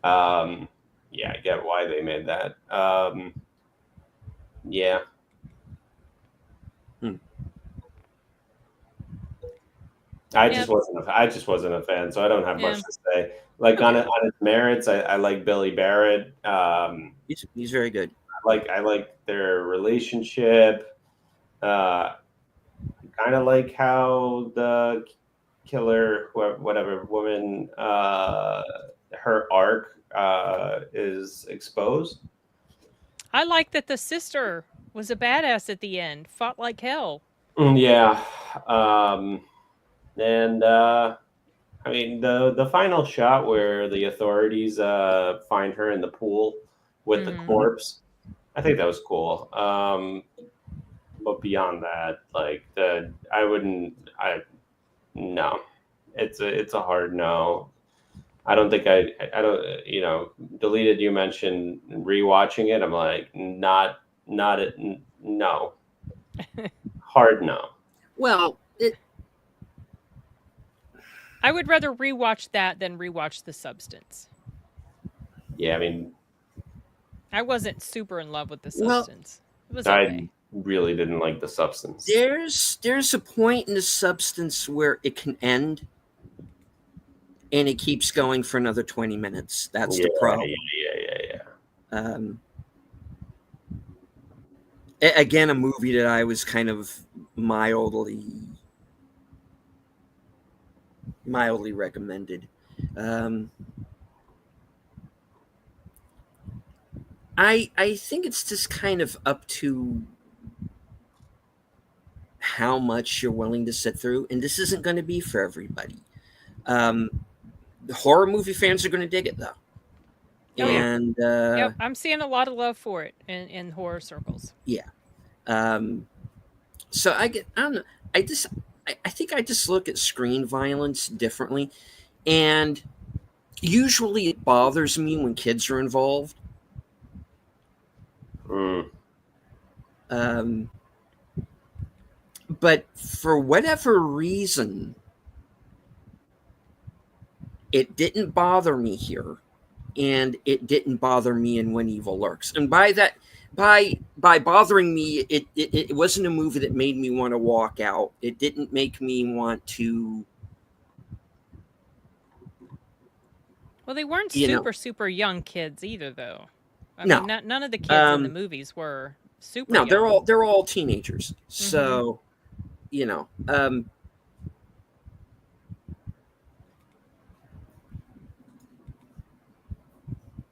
yeah, I get why they made that. Yeah. I just wasn't a fan, so I don't have much to say. Like on its merits, I like Billy Barrett. He's very good. I like their relationship. Kind of like how the killer, whatever woman, her arc is exposed. I like that the sister was a badass at the end, fought like hell. Yeah. And I mean the final shot where the authorities find her in the pool with the corpse, I think that was cool. But beyond that, like no, it's a hard no. I don't think I don't deleted. You mentioned rewatching it. I'm like not it. No, hard no. Well, I would rather rewatch that than rewatch The Substance. Yeah, I mean, I wasn't super in love with The Substance. It was okay. I really didn't like The Substance. There's a point in The Substance where it can end, and it keeps going for another 20 minutes. That's the problem. Yeah. Again, a movie that I was kind of mildly recommended. I think it's just kind of up to how much you're willing to sit through, and this isn't going to be for everybody. The horror movie fans are going to dig it though. And yep, I'm seeing a lot of love for it in horror circles. Yeah. So I don't know. I think I just look at screen violence differently, and usually it bothers me when kids are involved. But for whatever reason, it didn't bother me here, and it didn't bother me in When Evil Lurks. And by that, by bothering me, it wasn't a movie that made me want to walk out. It didn't make me want to. Well, they weren't super young kids either, though. I mean, none of the kids in the movies were super. No, young. they're all teenagers. So, I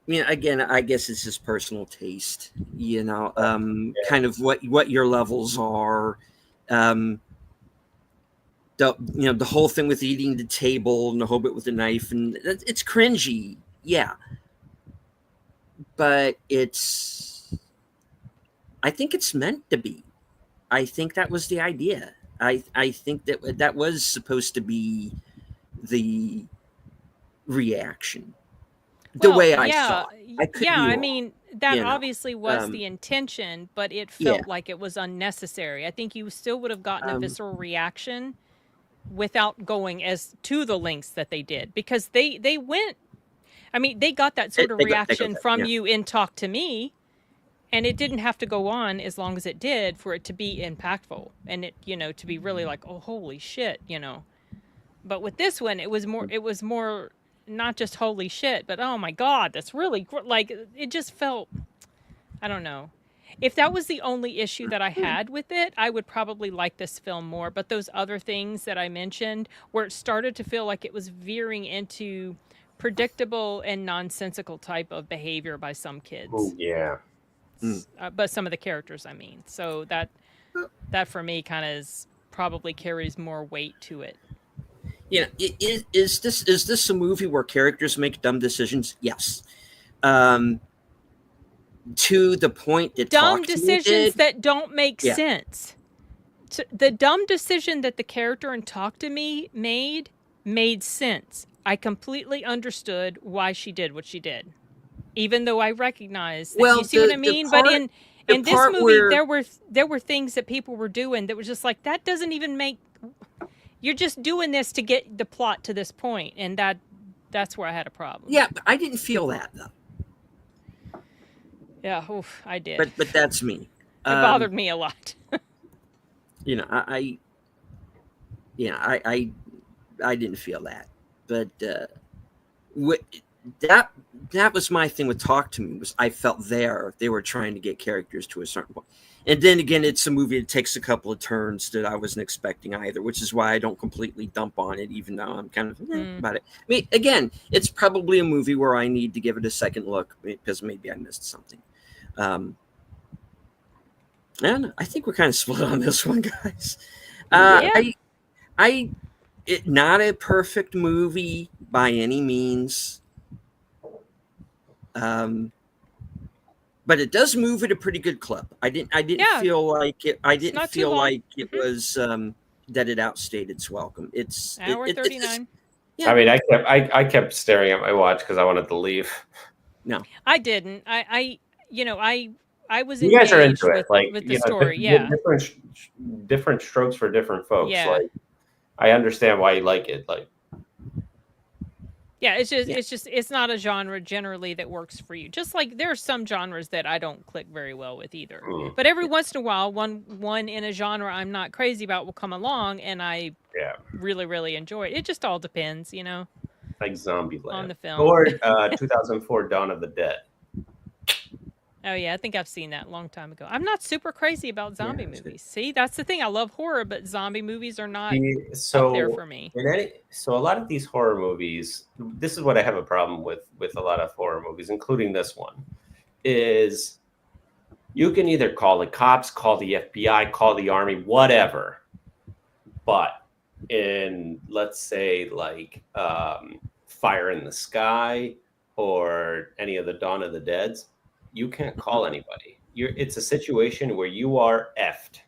mean, again, I guess it's just personal taste, kind of what your levels are. The whole thing with eating the table and the whole bit with the knife, and it's cringy, yeah. But I think it's meant to be. I think that was the idea. I think that was supposed to be the reaction. The way I saw it. I mean, that obviously was the intention, but it felt like it was unnecessary. I think you still would have gotten a visceral reaction without going as to the lengths that they did, because they went. I mean, they got that sort of reaction from you in Talk to Me, and it didn't have to go on as long as it did for it to be impactful and it, to be really like, oh, holy shit, But with this one, it was more not just holy shit, but oh my God, that's really like, it just felt, I don't know. If that was the only issue that I had with it, I would probably like this film more. But those other things that I mentioned, where it started to feel like it was veering into predictable and nonsensical type of behavior by some kids. Oh, yeah. but some of the characters, I mean. So that for me kind of probably carries more weight to it. Yeah, is this a movie where characters make dumb decisions? Yes. To the point that dumb decisions that don't make sense. The dumb decision that the character in Talk to Me made sense. I completely understood why she did what she did, even though I recognize that. You see what I mean? But in this movie, there were things that people were doing that was just like, that doesn't even make. You're just doing this to get the plot to this point, and that's where I had a problem. Yeah, but I didn't feel that though. Yeah, oof, I did. But that's me. It bothered me a lot. I didn't feel that, but that was my thing with Talk to Me. Was I felt they were trying to get characters to a certain point, and then again, it's a movie that takes a couple of turns that I wasn't expecting either, which is why I don't completely dump on it, even though I'm kind of about it. I mean, again, it's probably a movie where I need to give it a second look because maybe I missed something. And I think we're kind of split on this one, guys. Not a perfect movie by any means, but it does move at a pretty good clip. I didn't feel like it. I didn't feel like it was that it outstayed its welcome. It's hour 39. I mean, I kept staring at my watch because I wanted to leave. No, I didn't. I was. You guys are into it, with the story. Different strokes for different folks. Yeah. Like, I understand why you like it. Like, yeah, it's not a genre generally that works for you. Just like there are some genres that I don't click very well with either. But every once in a while, one in a genre I'm not crazy about will come along, and I really, really enjoy it. It just all depends, like Zombieland on the film or 2004 Dawn of the Dead. Oh, yeah, I think I've seen that a long time ago. I'm not super crazy about zombie movies. See, that's the thing. I love horror, but zombie movies are not up there for me. So a lot of these horror movies, this is what I have a problem with a lot of horror movies, including this one, is you can either call the cops, call the FBI, call the army, whatever. But in, let's say, like Fire in the Sky or any of the Dawn of the Deads, you can't call anybody. It's a situation where you are effed,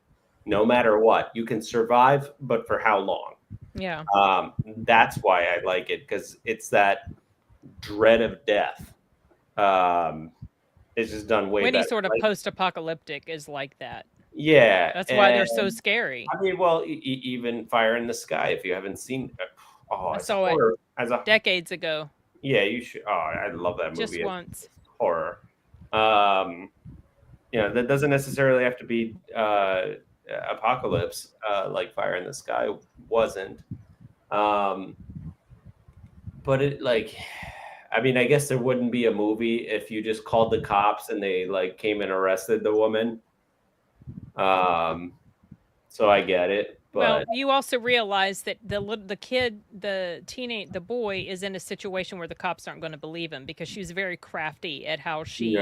no matter what. You can survive, but for how long? Yeah. That's why I like it, because it's that dread of death. It's just done way better. Any sort of post-apocalyptic is like that. Yeah. That's why they're so scary. I mean, well, even Fire in the Sky, if you haven't seen it. I saw it decades ago. Yeah, you should. Oh, I love that movie. Just once. It's horror. That doesn't necessarily have to be apocalypse like Fire in the Sky wasn't. But it, like, I mean, I guess there wouldn't be a movie if you just called the cops and they like came and arrested the woman. So I get it. But well, you also realize that the boy is in a situation where the cops aren't going to believe him, because she was very crafty at how she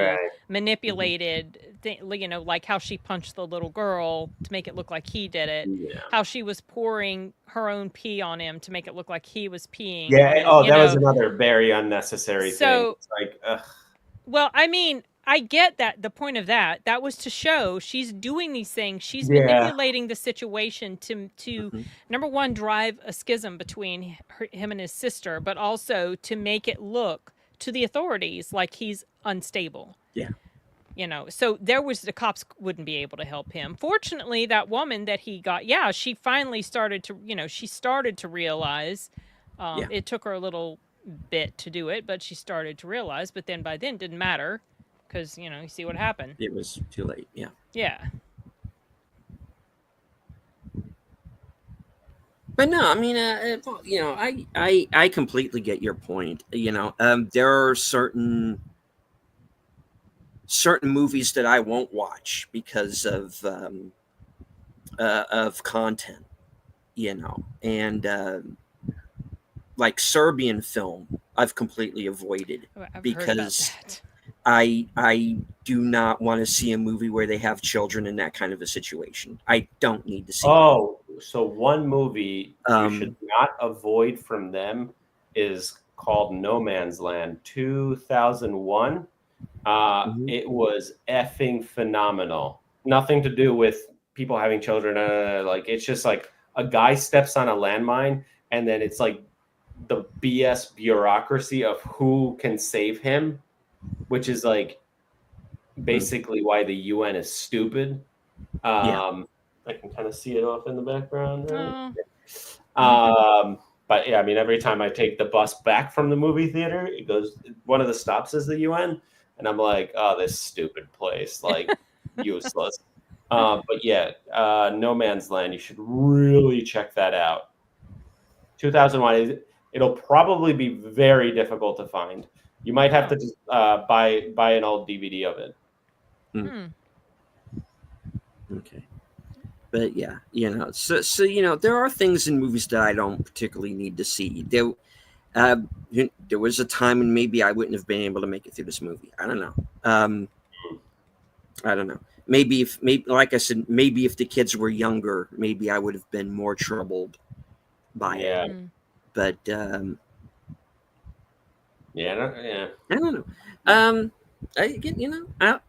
manipulated, like how she punched the little girl to make it look like he did it. Yeah. How she was pouring her own pee on him to make it look like he was peeing. Yeah. That was another very unnecessary thing. It's like, ugh. Well, I mean, I get that. The point of that was to show she's doing these things. She's manipulating the situation to number one, drive a schism between him and his sister, but also to make it look to the authorities like he's unstable. Yeah. So the cops wouldn't be able to help him. Fortunately, that woman that he got, she finally started to realize. It took her a little bit to do it, but she started to realize. But then by then it didn't matter. Because, you see what happened. It was too late, yeah. Yeah. But no, I mean, I completely get your point. There are certain movies that I won't watch because of content, and like Serbian film, I've completely avoided because. I do not want to see a movie where they have children in that kind of a situation. I don't need to see Oh, so one movie you should Um, not avoid from them is called No Man's Land, 2001. Mhm. It was effing phenomenal. Nothing to do with people having children. Like it's just like a guy steps on a landmine, and then it's like the BS bureaucracy of who can save him, which is like basically why the UN is stupid. Yeah. I can kind of see it off in the background, right? Oh. But yeah, I mean, every time I take the bus back from the movie theater, it goes, one of the stops is the UN, and I'm like, oh, this stupid place, like useless. But yeah, No Man's Land, you should really check that out. 2001, it'll probably be very difficult to find. You might have to just, buy an old DVD of it. Okay. But yeah, so there are things in movies that I don't particularly need to see. There was a time when maybe I wouldn't have been able to make it through this movie. I don't know. I don't know. Maybe like I said, maybe if the kids were younger, maybe I would have been more troubled by it. But yeah, yeah. I don't know.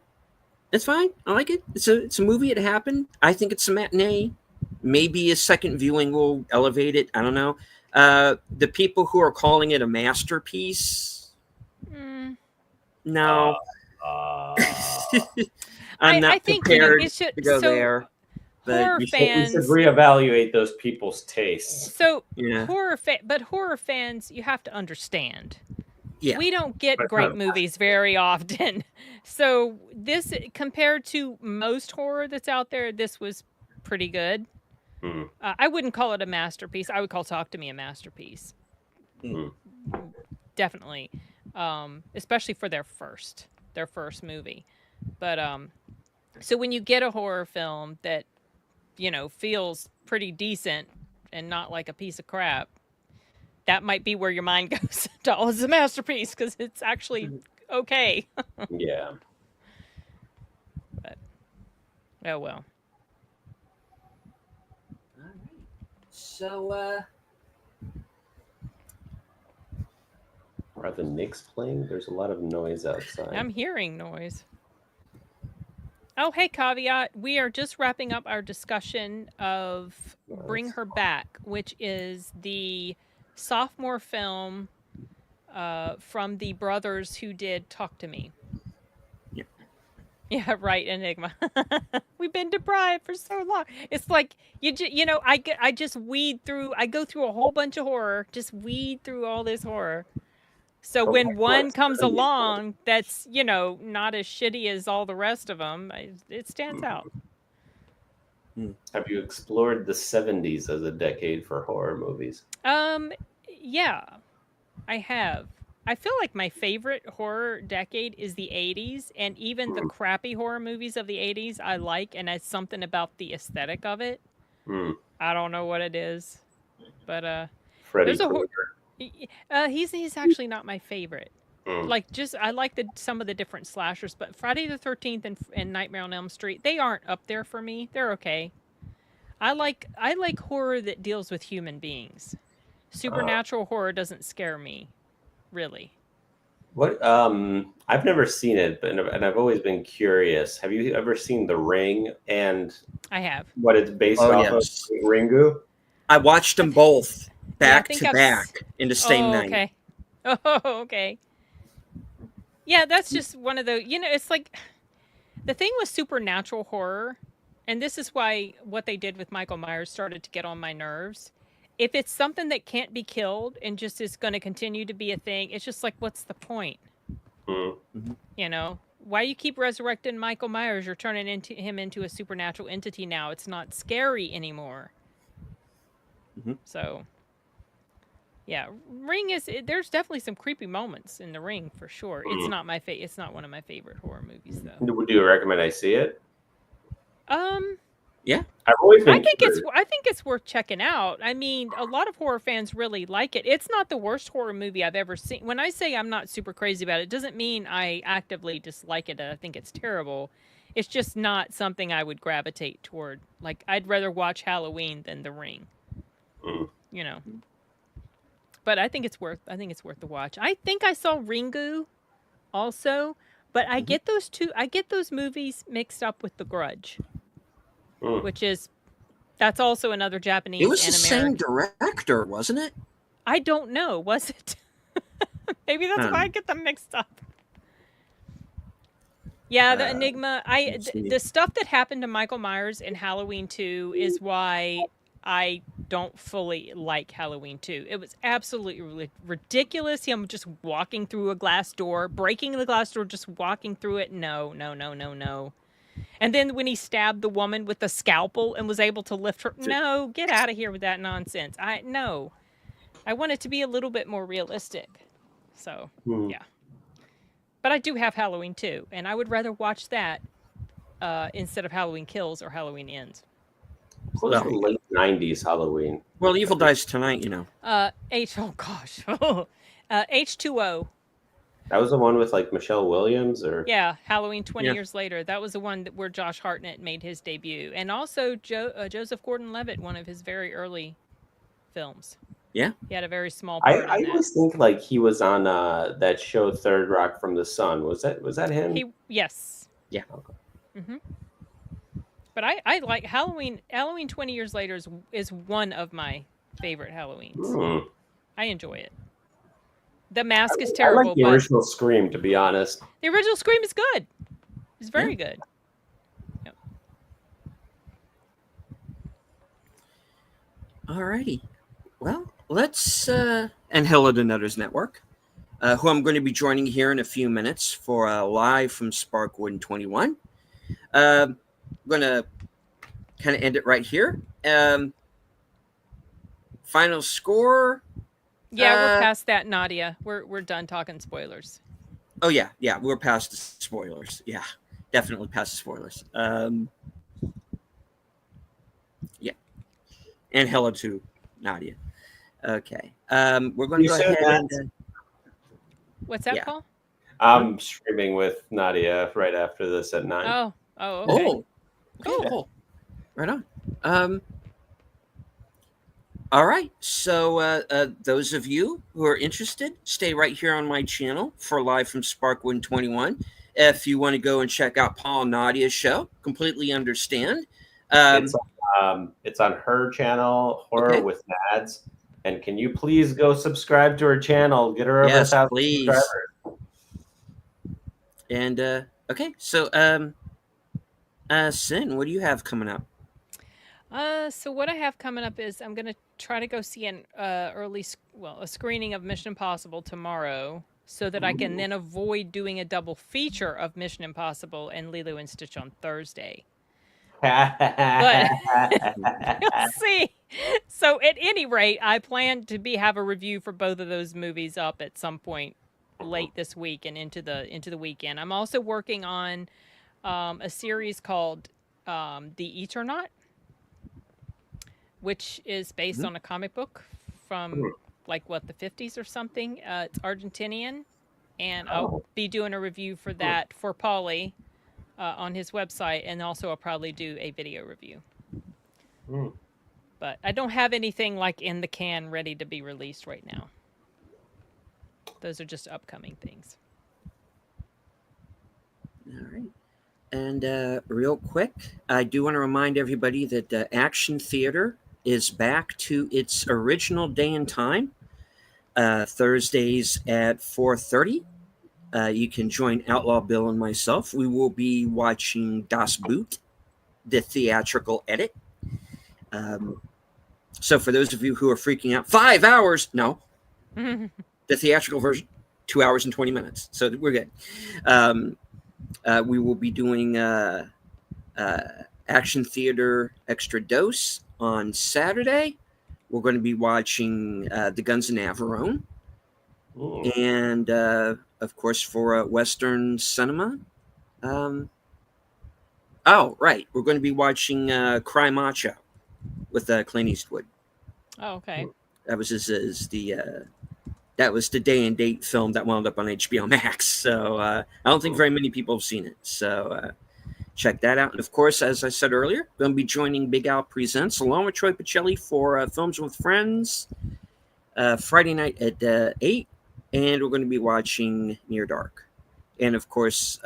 It's fine. I like it. It's a movie. It happened. I think it's a matinee. Maybe a second viewing will elevate it. I don't know. The people who are calling it a masterpiece, no. I'm not I think prepared it should, to go there. But horror We fans should reevaluate those people's tastes. So Yeah. horror fans, you have to understand. Yeah. We don't get great movies very often. So this, compared to most horror that's out there, this was pretty good. I wouldn't call it a masterpiece. I would call Talk to Me a masterpiece. Definitely. Especially for their first movie. But so when you get a horror film that, feels pretty decent and not like a piece of crap, that might be where your mind goes to, oh, it's a masterpiece, because it's actually okay. Yeah. But, oh well. All right. So, are the Knicks playing? There's a lot of noise outside. I'm hearing noise. Oh, hey, Caveat. We are just wrapping up our discussion of Bring Her Back, which is the sophomore film from the brothers who did Talk to Me. Yeah. Yeah, right, Enigma. We've been deprived for so long. It's like, I just weed through, I go through a whole bunch of horror, just weed through all this horror. So when one comes along that's, not as shitty as all the rest of them, it stands out. Have you explored the 70s as a decade for horror movies? Yeah, I have. I feel like my favorite horror decade is the 80s, and even the crappy horror movies of the 80s I like, and it's something about the aesthetic of it. I don't know what it is, but Freddy there's a Krueger. he's actually not my favorite. Like, I like some of the different slashers, but Friday the 13th and Nightmare on Elm Street, they aren't up there for me. They're okay. I like horror that deals with human beings. Supernatural horror doesn't scare me, really. What? I've never seen it, and I've always been curious. Have you ever seen The Ring and I have. what it's based off of? Ringu? I watched them both back to I've back in the same night. Okay. Oh, okay. Yeah, that's just one of the, it's like, the thing with supernatural horror, and this is why what they did with Michael Myers started to get on my nerves. If it's something that can't be killed and just is going to continue to be a thing, it's just like, what's the point? Why you keep resurrecting Michael Myers? You're turning him into a supernatural entity now. It's not scary anymore. So, yeah, Ring there's definitely some creepy moments in The Ring for sure. It's not it's not one of my favorite horror movies though. Would you recommend I see it? Yeah. I've always been I think curious. it's worth checking out. I mean, a lot of horror fans really like it. It's not the worst horror movie I've ever seen. When I say I'm not super crazy about it, it doesn't mean I actively dislike it and I think it's terrible. It's just not something I would gravitate toward. Like I'd rather watch Halloween than The Ring. Mm. You know. But I think it's worth the watch. I think I saw Ringu also, but I get those movies mixed up with The Grudge, Mm. which is that's also another Japanese It was and the same American. director, wasn't it? I don't know, was it? Maybe that's why I get them mixed up. Yeah, the Enigma. The stuff that happened to Michael Myers in Halloween 2 is why I don't fully like Halloween 2. It was absolutely ridiculous. Him just walking through a glass door, breaking the glass door, just walking through it. No, no, no, no, no. And then when he stabbed the woman with the scalpel and was able to lift her, no, get out of here with that nonsense. No. I want it to be a little bit more realistic. So, yeah. But I do have Halloween 2, and I would rather watch that instead of Halloween Kills or Halloween Ends. What was the late 90s Halloween? Well, Evil Dies Tonight, you know. H2O. That was the one with like Michelle Williams, or Yeah, Halloween 20 years later. That was the one where Josh Hartnett made his debut, and also Joseph Gordon-Levitt, one of his very early films. Yeah, he had a very small part. I always think like he was on that show Third Rock from the Sun. Was that him? Yes. Yeah. Okay. Mm-hmm. But I like Halloween. Halloween 20 years later is one of my favorite Halloweens. I enjoy it. The mask is terrible. I like the original Scream, to be honest. The original Scream is good. It's very good. Yep. Alrighty. Well, let's and hello to Nutters Network, who I'm going to be joining here in a few minutes for live from Sparkwood 21. I'm going to kind of end it right here. Final score. Yeah, we're past that, Nadia. We're done talking spoilers. Oh yeah, we're past the spoilers. Yeah, definitely past the spoilers. Yeah, and hello to Nadia. Okay, we're going to go ahead and. What's that, Paul? I'm streaming with Nadia right after this at 9. Oh, okay. Oh, cool. Right on. All right. So those of you who are interested, stay right here on my channel for Live from Sparkwood 21. If you want to go and check out Paul and Nadia's show, completely understand. It's on her channel, Horror with Nads. And can you please go subscribe to her channel? Get her over 1,000 subscribers. And okay, so Sin, what do you have coming up? So what I have coming up is I'm gonna try to go see a screening of Mission Impossible tomorrow, so that I can then avoid doing a double feature of Mission Impossible and Lilo and Stitch on Thursday. But you'll see. So at any rate, I plan to have a review for both of those movies up at some point late this week and into the weekend. I'm also working on a series called The Eternaut, which is based on a comic book from the 50s or something. It's Argentinian, and I'll be doing a review for that for Paulie on his website, and also I'll probably do a video review. But I don't have anything in the can ready to be released right now. Those are just upcoming things. All right. And real quick, I do want to remind everybody that Action Theater is back to its original day and time, Thursdays at 4:30. You can join Outlaw Bill and myself. We will be watching Das Boot, the theatrical edit. So for those of you who are freaking out, 5 hours, no. The theatrical version, 2 hours and 20 minutes. So we're good. We will be doing Action Theater Extra Dose on Saturday. We're going to be watching The Guns of Navarone. And, of course, for Western cinema, Oh, right. We're going to be watching Cry Macho with Clint Eastwood. Oh, okay. That was that was the day and date film that wound up on HBO Max. So I don't think very many people have seen it. So check that out. And of course, as I said earlier, going to be joining Big Al Presents along with Troy Pacelli for Films with Friends Friday night at 8. And we're going to be watching Near Dark. And of course,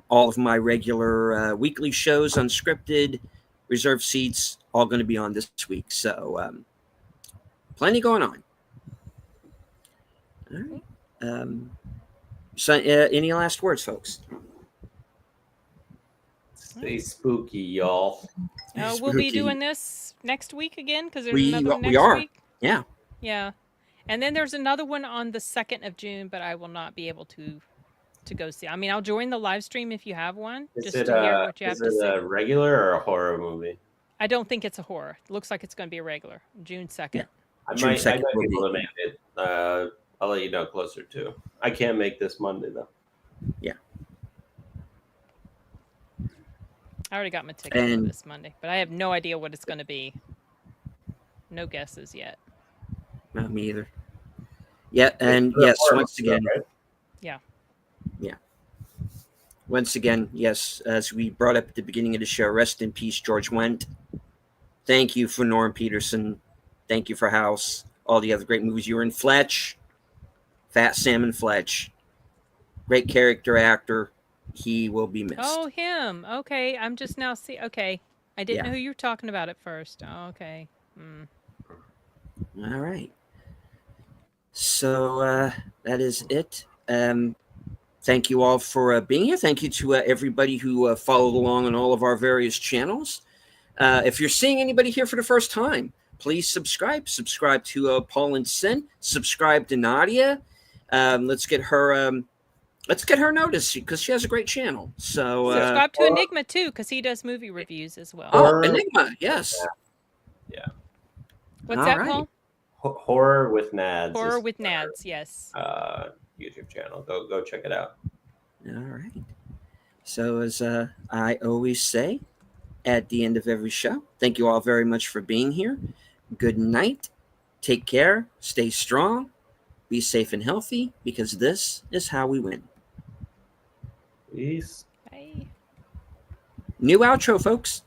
all of my regular weekly shows, unscripted, reserved seats, all going to be on this week. So plenty going on. All right. So, any last words, folks? Stay spooky, y'all. We'll be doing this next week again because there's We- another one we next are. week. Yeah. Yeah. And then there's another one on the 2nd of June, but I will not be able to go see. I mean, I'll join the live stream if you have one, Is just it to hear what you have to is it say. a regular or a horror movie? I don't think it's a horror. It looks like it's going to be a regular. June 2nd. Yeah. I June might 2nd will be able be. to make it. I'll let you know closer to. I can't make this Monday though. Yeah. I already got my ticket for And- this Monday, but I have no idea what it's going to be. No guesses yet. Not me either. Yeah, and It's a yes, horror once movie, again, right? once again, yes, as we brought up at the beginning of the show, rest in peace, George Wendt. Thank you for Norm Peterson. Thank you for House. All the other great movies you were in. Fletch, Fat Salmon Fletch. Great character actor. He will be missed. Oh, him. Okay, I'm just now see. Okay, I didn't Yeah. know who you were talking about at first. Oh, okay. Mm. All right. So that is it. Thank you all for being here. Thank you to everybody who followed along on all of our various channels. If you're seeing anybody here for the first time, please subscribe. Subscribe to Paul and Sin. Subscribe to Nadia. Let's get her. Let's get her noticed because she has a great channel. So Subscribe to Enigma too, because he does movie reviews as well. oh, Enigma, yes. Yeah. What's all that, right. Paul? Horror with Nads. Horror is with Nads. Yes. YouTube channel. Go check it out. All right. So as I always say at the end of every show, thank you all very much for being here. Good night. Take care. Stay strong. Be safe and healthy because this is how we win. Peace. Bye. New outro, folks.